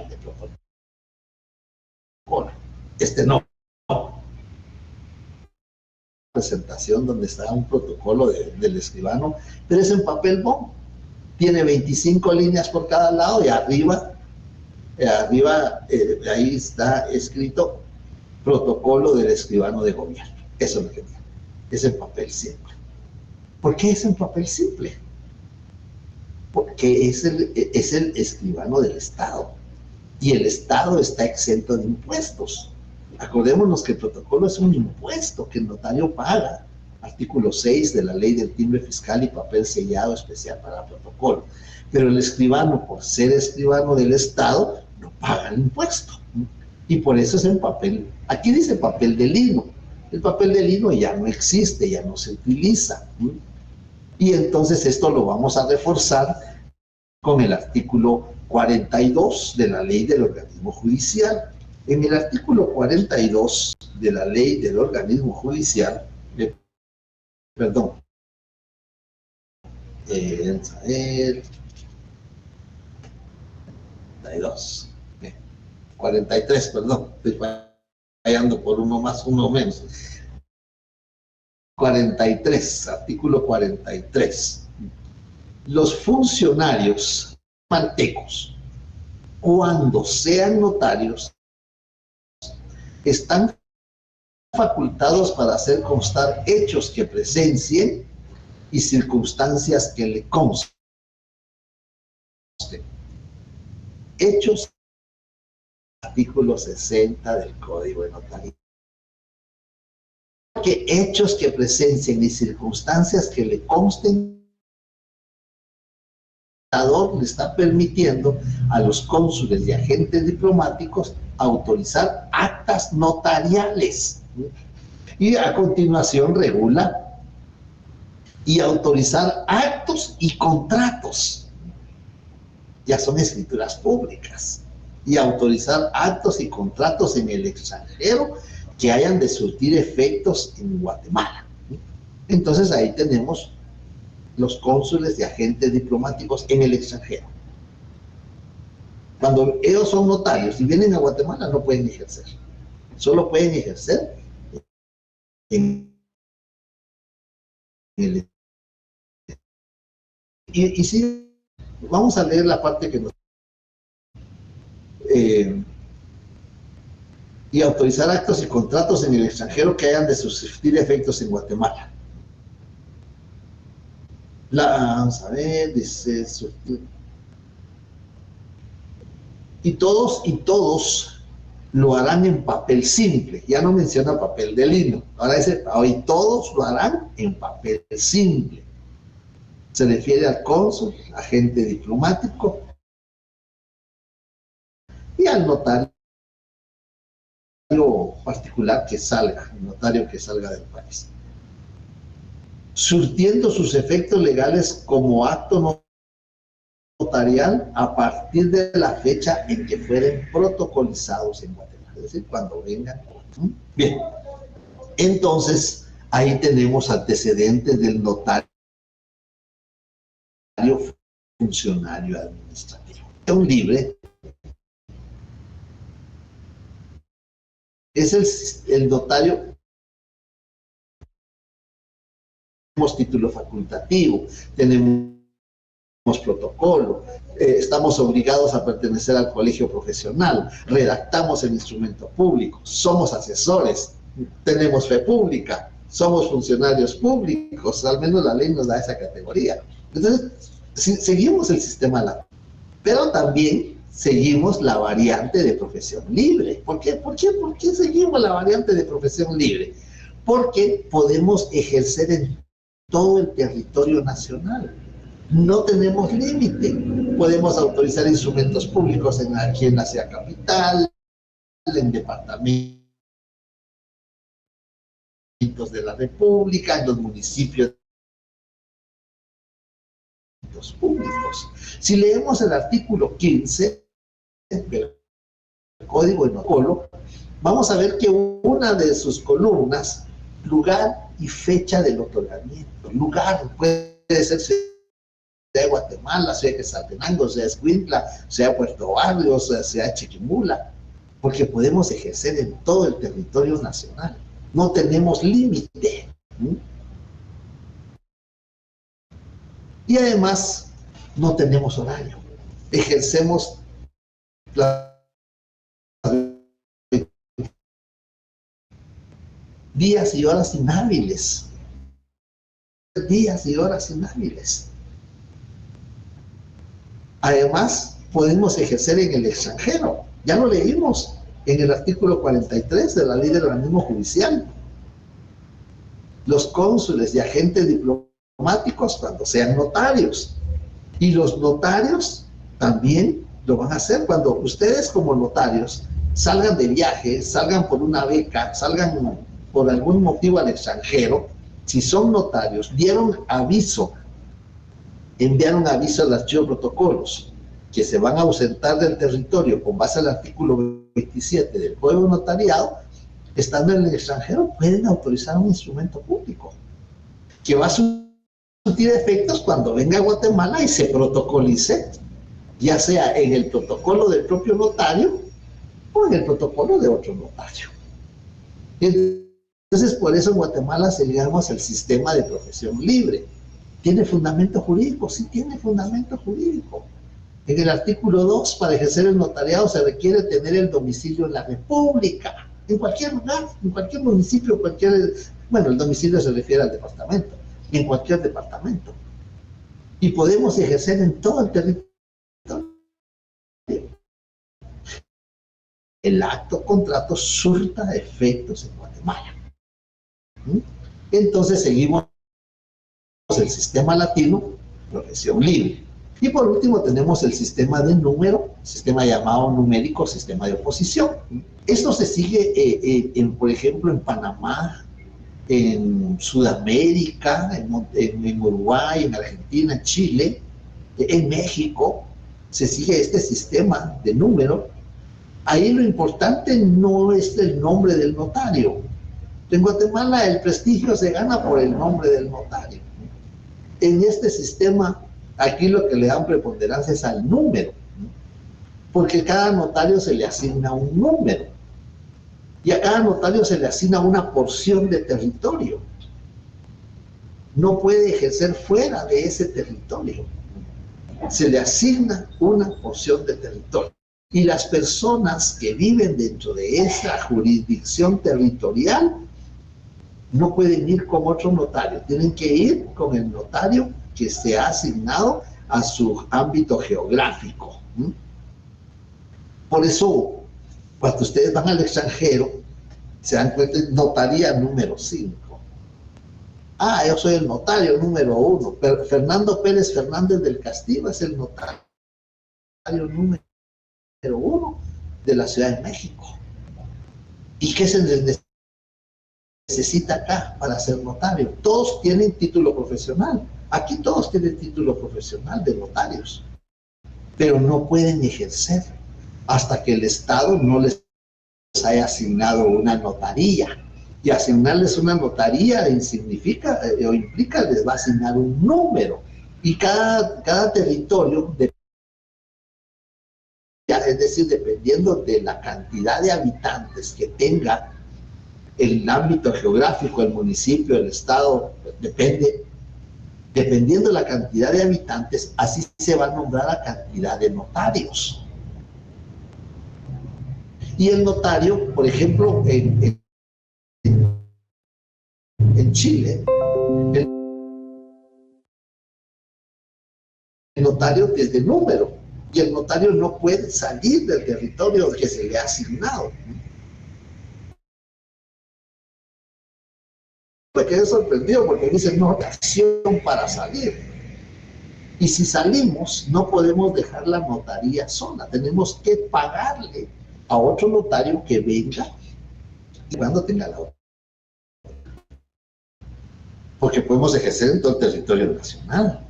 de protocolo. Este no. Presentación donde está un protocolo del escribano, pero es en papel bond. Tiene 25 líneas por cada lado y arriba ahí está escrito protocolo del escribano de gobierno. Eso es lo que tiene. Es en papel simple. ¿Por qué es en papel simple? Porque es el escribano del Estado. Y el Estado está exento de impuestos. Acordémonos que el protocolo es un impuesto que el notario paga. Artículo 6 de la Ley del Timbre Fiscal y papel sellado especial para protocolo. Pero el escribano, por ser escribano del Estado, no paga el impuesto. Y por eso es en papel. Aquí dice papel de lino. El papel de lino ya no existe, ya no se utiliza. Y entonces esto lo vamos a reforzar con el artículo 42 de la Ley del Organismo Judicial. En el artículo 42 de la Ley del Organismo Judicial, perdón, 43, perdón, estoy fallando por uno más, uno menos. 43, artículo 43. Los funcionarios mantecos, cuando sean notarios, están facultados para hacer constar hechos que presencien y circunstancias que le consten. Hechos, artículo 60 del Código de Notaría. Que hechos que presencien y circunstancias que le consten, le está permitiendo a los cónsules y agentes diplomáticos autorizar actas notariales. Y a continuación regula y autorizar actos y contratos. Ya son escrituras públicas. Y autorizar actos y contratos en el extranjero que hayan de surtir efectos en Guatemala. Entonces ahí tenemos los cónsules y agentes diplomáticos en el extranjero. Cuando ellos son notarios y vienen a Guatemala no pueden ejercer. Solo pueden ejercer en el... Y si vamos a leer la parte que nos... y autorizar actos y contratos en el extranjero que hayan de surtir efectos en Guatemala. Vamos a ver, dice... Y todos lo harán en papel simple. Ya no menciona papel de lino. Ahora dice, hoy todos lo harán en papel simple. Se refiere al cónsul, agente diplomático y al notario particular que salga, el notario que salga del país, surtiendo sus efectos legales como acto notarial a partir de la fecha en que fueren protocolizados en Guatemala, es decir, cuando vengan. Bien, entonces ahí tenemos antecedentes del notario funcionario administrativo. Un libre es el notario. Tenemos título facultativo, tenemos protocolo, estamos obligados a pertenecer al colegio profesional, redactamos el instrumento público, somos asesores, tenemos fe pública, somos funcionarios públicos, al menos la ley nos da esa categoría. Entonces, seguimos el sistema laboral, pero también seguimos la variante de profesión libre. ¿Por qué seguimos la variante de profesión libre? Porque podemos ejercer en todo el territorio nacional. No tenemos límite. Podemos autorizar instrumentos públicos aquí en la ciudad capital, en departamentos de la República, en los municipios públicos. Si leemos el artículo 15 del Código de Protocolo, vamos a ver que una de sus columnas, lugar y fecha del otorgamiento. Lugar puede ser Ciudad de Guatemala, Ciudad de Quetzaltenango, Ciudad de Escuintla, Ciudad de Puerto Barrios, Ciudad de Chiquimula, porque podemos ejercer en todo el territorio nacional. No tenemos límite. Y además, no tenemos horario. Ejercemos días y horas inhábiles. Días y horas inhábiles. Además, podemos ejercer en el extranjero. Ya lo leímos en el artículo 43 de la Ley del Organismo Judicial. Los cónsules y agentes diplomáticos cuando sean notarios. Y los notarios también lo van a hacer cuando ustedes como notarios salgan de viaje, salgan por una beca, salgan por algún motivo al extranjero. Si son notarios, enviaron aviso al archivo de protocolos que se van a ausentar del territorio con base al artículo 27 del Código de Notariado. Estando en el extranjero pueden autorizar un instrumento público que va a surtir efectos cuando venga a Guatemala y se protocolice, ya sea en el protocolo del propio notario o en el protocolo de otro notario. Entonces, por eso en Guatemala se llamamos el sistema de profesión libre. ¿Tiene fundamento jurídico? Sí, tiene fundamento jurídico. En el artículo 2, para ejercer el notariado se requiere tener el domicilio en la República, en cualquier lugar, en cualquier municipio, bueno, el domicilio se refiere al departamento, en cualquier departamento. Y podemos ejercer en todo el territorio. El acto contrato surta efectos en Guatemala. Entonces seguimos el sistema latino, profesión libre. Y por último tenemos el sistema de número, sistema llamado numérico, sistema de oposición. Esto se sigue, por ejemplo, en Panamá, en Sudamérica, en Uruguay, en Argentina, en Chile, en México, se sigue este sistema de número. Ahí lo importante no es el nombre del notario. En Guatemala el prestigio se gana por el nombre del notario. En este sistema, aquí lo que le dan preponderancia es al número, porque cada notario se le asigna un número y a cada notario se le asigna una porción de territorio. No puede ejercer fuera de ese territorio. Se le asigna una porción de territorio. Y las personas que viven dentro de esa jurisdicción territorial no pueden ir con otro notario, tienen que ir con el notario que se ha asignado a su ámbito geográfico. Por eso, cuando ustedes van al extranjero, se dan cuenta, notaría número 5. Ah, yo soy el notario número 1, pero Fernando Pérez Fernández del Castillo es el notario número 1 de la Ciudad de México. ¿Y qué se les necesita acá para ser notario? Todos tienen título profesional. Aquí todos tienen título profesional de notarios, pero no pueden ejercer hasta que el Estado no les haya asignado una notaría. Y asignarles una notaría significa o implica les va a asignar un número. Y cada territorio, es decir, dependiendo de la cantidad de habitantes que tenga el ámbito geográfico, el municipio, el estado, dependiendo de la cantidad de habitantes, así se va a nombrar la cantidad de notarios. Y el notario, por ejemplo, en Chile, el notario es de número, y el notario no puede salir del territorio que se le ha asignado. Me quedé sorprendido porque dice notación para salir. Y si salimos, no podemos dejar la notaría sola, tenemos que pagarle a otro notario que venga cuando tenga la otra. Porque podemos ejercer en todo el territorio nacional.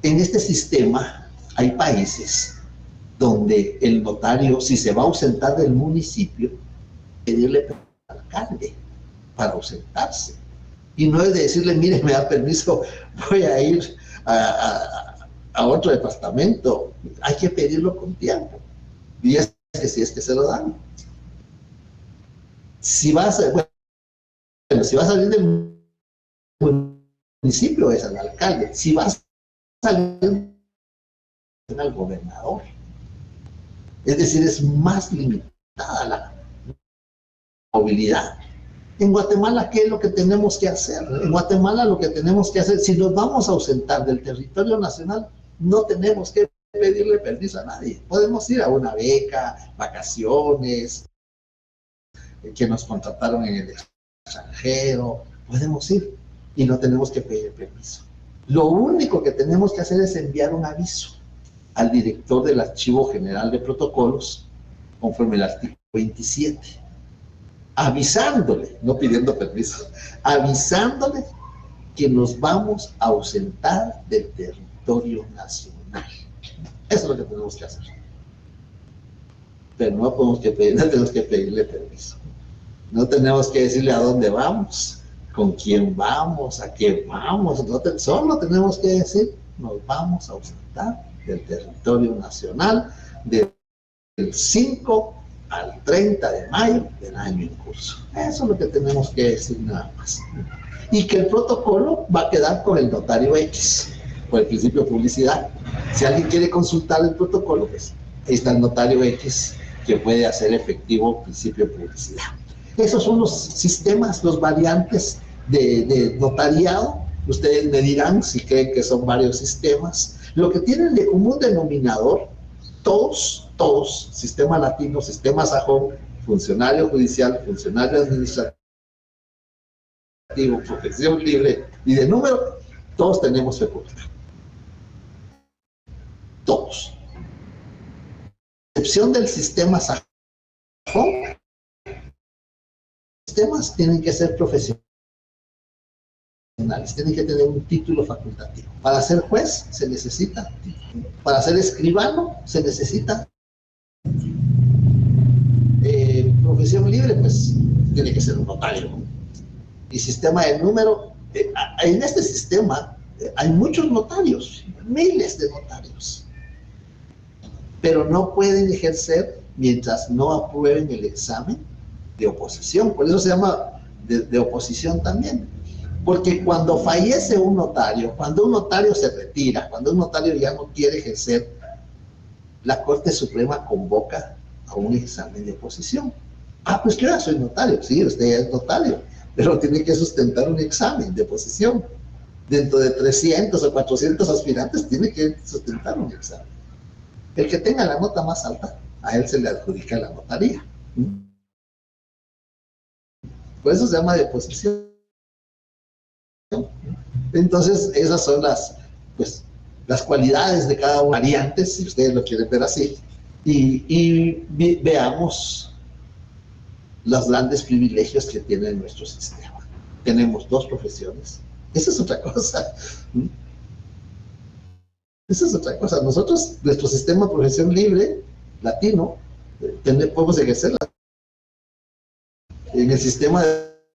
En este sistema hay países donde el notario, si se va a ausentar del municipio, pedirle permiso al alcalde para ausentarse. Y no es de decirle, mire, me da permiso, voy a ir a otro departamento. Hay que pedirlo con tiempo. Y es que si es que se lo dan. Si vas a salir del municipio, es al alcalde. Si vas a salir al gobernador. Es decir, es más limitada la movilidad. En Guatemala, ¿qué es lo que tenemos que hacer? En Guatemala lo que tenemos que hacer, si nos vamos a ausentar del territorio nacional, no tenemos que pedirle permiso a nadie. Podemos ir a una beca, vacaciones, que nos contrataron en el extranjero, podemos ir y no tenemos que pedir permiso. Lo único que tenemos que hacer es enviar un aviso al director del Archivo General de Protocolos, conforme al artículo 27, avisándole, no pidiendo permiso, avisándole que nos vamos a ausentar del territorio nacional. Eso es lo que tenemos que hacer. Pero no tenemos que pedirle permiso. No tenemos que decirle a dónde vamos, con quién vamos, a qué vamos. Solo tenemos que decir, nos vamos a ausentar del territorio nacional del 5 al 30 de mayo del año en curso. Eso es lo que tenemos que decir nada más. Y que el protocolo va a quedar con el notario X, por el principio de publicidad. Si alguien quiere consultar el protocolo, pues ahí está el notario X que puede hacer efectivo el principio de publicidad. Esos son los sistemas, los variantes de notariado. Ustedes me dirán si creen que son varios sistemas. Lo que tienen de común denominador, todos, sistema latino, sistema sajón, funcionario judicial, funcionario administrativo, profesión libre y de número, todos tenemos fe pública. Todos. A excepción del sistema sajón, sistemas tienen que ser profesionales, tienen que tener un título facultativo. Para ser juez se necesita título. Para ser escribano se necesita profesión libre, pues tiene que ser un notario. Y sistema de número, en este sistema hay muchos notarios, miles de notarios, pero no pueden ejercer mientras no aprueben el examen de oposición. Por eso se llama de oposición también. Porque cuando fallece un notario, cuando un notario se retira, cuando un notario ya no quiere ejercer, la Corte Suprema convoca a un examen de oposición. Ah, pues yo ya soy notario. Sí, usted ya es notario, pero tiene que sustentar un examen de oposición. Dentro de 300 o 400 aspirantes tiene que sustentar un examen. El que tenga la nota más alta, a él se le adjudica la notaría. Por eso se llama de oposición. Entonces, esas son las cualidades de cada una, variantes, si ustedes lo quieren ver así, y veamos los grandes privilegios que tiene nuestro sistema. Tenemos dos profesiones. Esa es otra cosa. Esa es otra cosa. Nosotros, nuestro sistema de profesión libre, latino, podemos ejercerla. En el sistema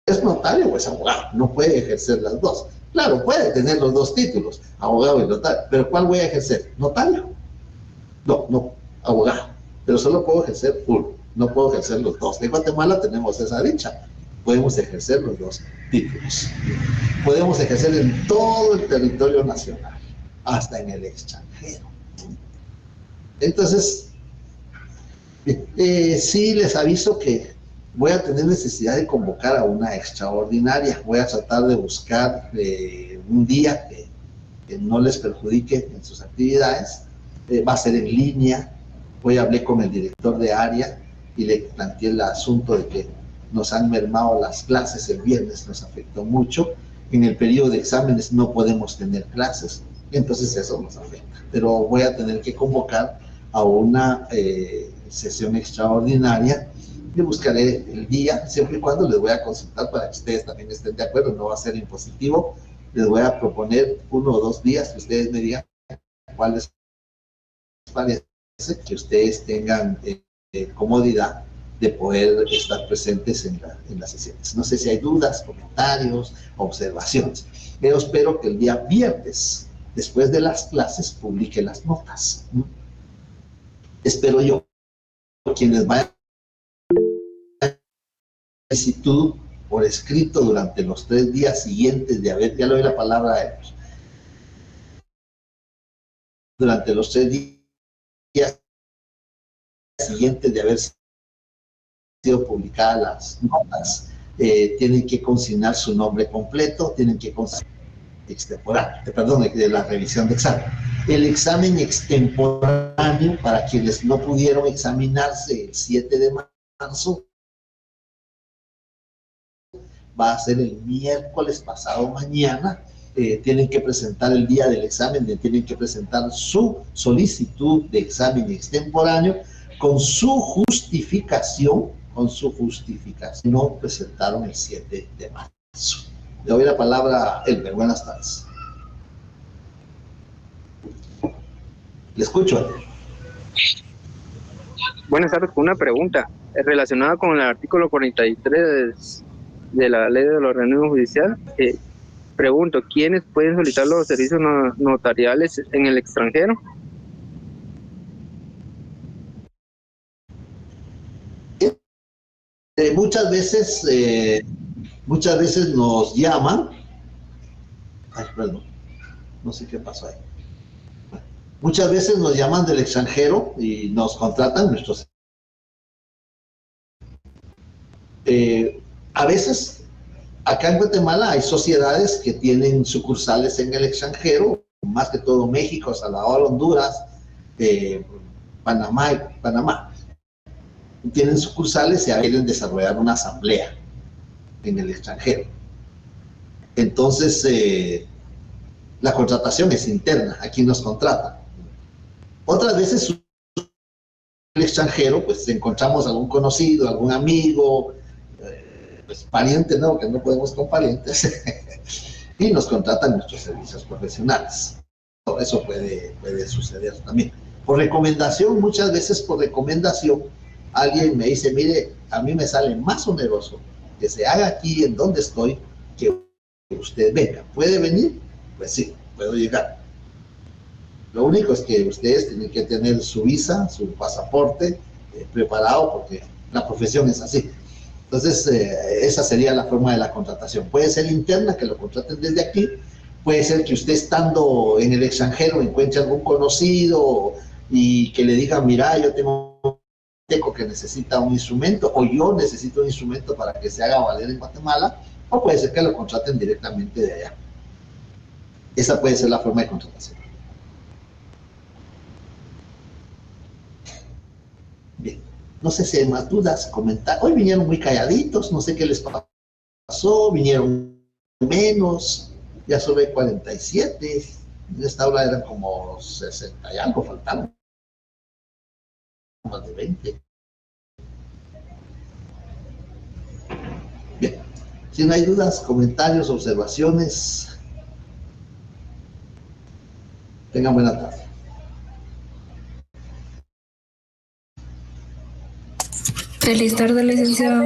es notario o es abogado, no puede ejercer las dos. Claro, puede tener los dos títulos, abogado y notario, pero ¿cuál voy a ejercer? ¿Notario? No, abogado, pero solo puedo ejercer uno, no puedo ejercer los dos. En Guatemala tenemos esa dicha, podemos ejercer los dos títulos. Podemos ejercer en todo el territorio nacional, hasta en el extranjero. Entonces, sí les aviso que voy a tener necesidad de convocar a una extraordinaria. Voy a tratar de buscar un día que no les perjudique en sus actividades. Va a ser en línea. Hoy hablé con el director de área y le planteé el asunto de que nos han mermado las clases el viernes, nos afectó mucho, en el periodo de exámenes no podemos tener clases, entonces eso nos afecta. Pero voy a tener que convocar a una sesión extraordinaria y buscaré el día, siempre y cuando les voy a consultar para que ustedes también estén de acuerdo, no va a ser impositivo. Les voy a proponer 1 o 2 días que ustedes me digan cuáles parece que ustedes tengan comodidad de poder estar presentes en las sesiones. No sé si hay dudas, comentarios, observaciones. Pero espero que el día viernes, después de las clases, publique las notas. Espero yo, quienes vayan a solicitud por escrito durante los 3 días siguientes de haber, ya le doy la palabra a ellos, durante los 3 días siguientes de haber sido publicadas las notas, tienen que consignar su nombre completo, tienen que consignar extemporáneo, perdón, de la revisión de examen. El examen extemporáneo, para quienes no pudieron examinarse el 7 de marzo, va a ser el miércoles pasado mañana. Tienen que presentar el día del examen, tienen que presentar su solicitud de examen extemporáneo con su justificación, no presentaron el 7 de marzo. Le doy la palabra a Elber. Buenas tardes. Le escucho, Elber. Buenas tardes, con una pregunta relacionada con el artículo 43 de la Ley del Organismo Judicial. Pregunto, ¿quiénes pueden solicitar los servicios notariales en el extranjero? Muchas veces nos llaman. Ay, perdón, no sé qué pasó ahí. Muchas veces nos llaman del extranjero y nos contratan nuestros. A veces, acá en Guatemala hay sociedades que tienen sucursales en el extranjero, más que todo México, Salvador, Honduras, Panamá. Tienen sucursales y quieren desarrollar una asamblea en el extranjero. Entonces, la contratación es interna, aquí nos contratan. Otras veces, en el extranjero, pues encontramos algún conocido, algún amigo, pues pariente, no, que no podemos con parientes, y nos contratan nuestros servicios profesionales. Eso puede suceder también. Por recomendación, muchas veces por recomendación, alguien me dice, mire, a mí me sale más oneroso que se haga aquí en donde estoy, que usted venga. ¿Puede venir? Pues sí, puedo llegar. Lo único es que ustedes tienen que tener su visa, su pasaporte preparado, porque la profesión es así. Entonces, esa sería la forma de la contratación. Puede ser interna, que lo contraten desde aquí. Puede ser que usted, estando en el extranjero, encuentre algún conocido y que le diga, mira, yo tengo que necesita un instrumento, o yo necesito un instrumento para que se haga valer en Guatemala, o puede ser que lo contraten directamente de allá. Esa puede ser la forma de contratación. Bien, no sé si hay más dudas, comentarios. Hoy vinieron muy calladitos, no sé qué les pasó, vinieron menos, ya solo hay 47, en esta hora eran como 60 y algo, faltaron más de 20. Bien, si no hay dudas, comentarios, observaciones, tengan buena tarde. Feliz tarde, licenciado.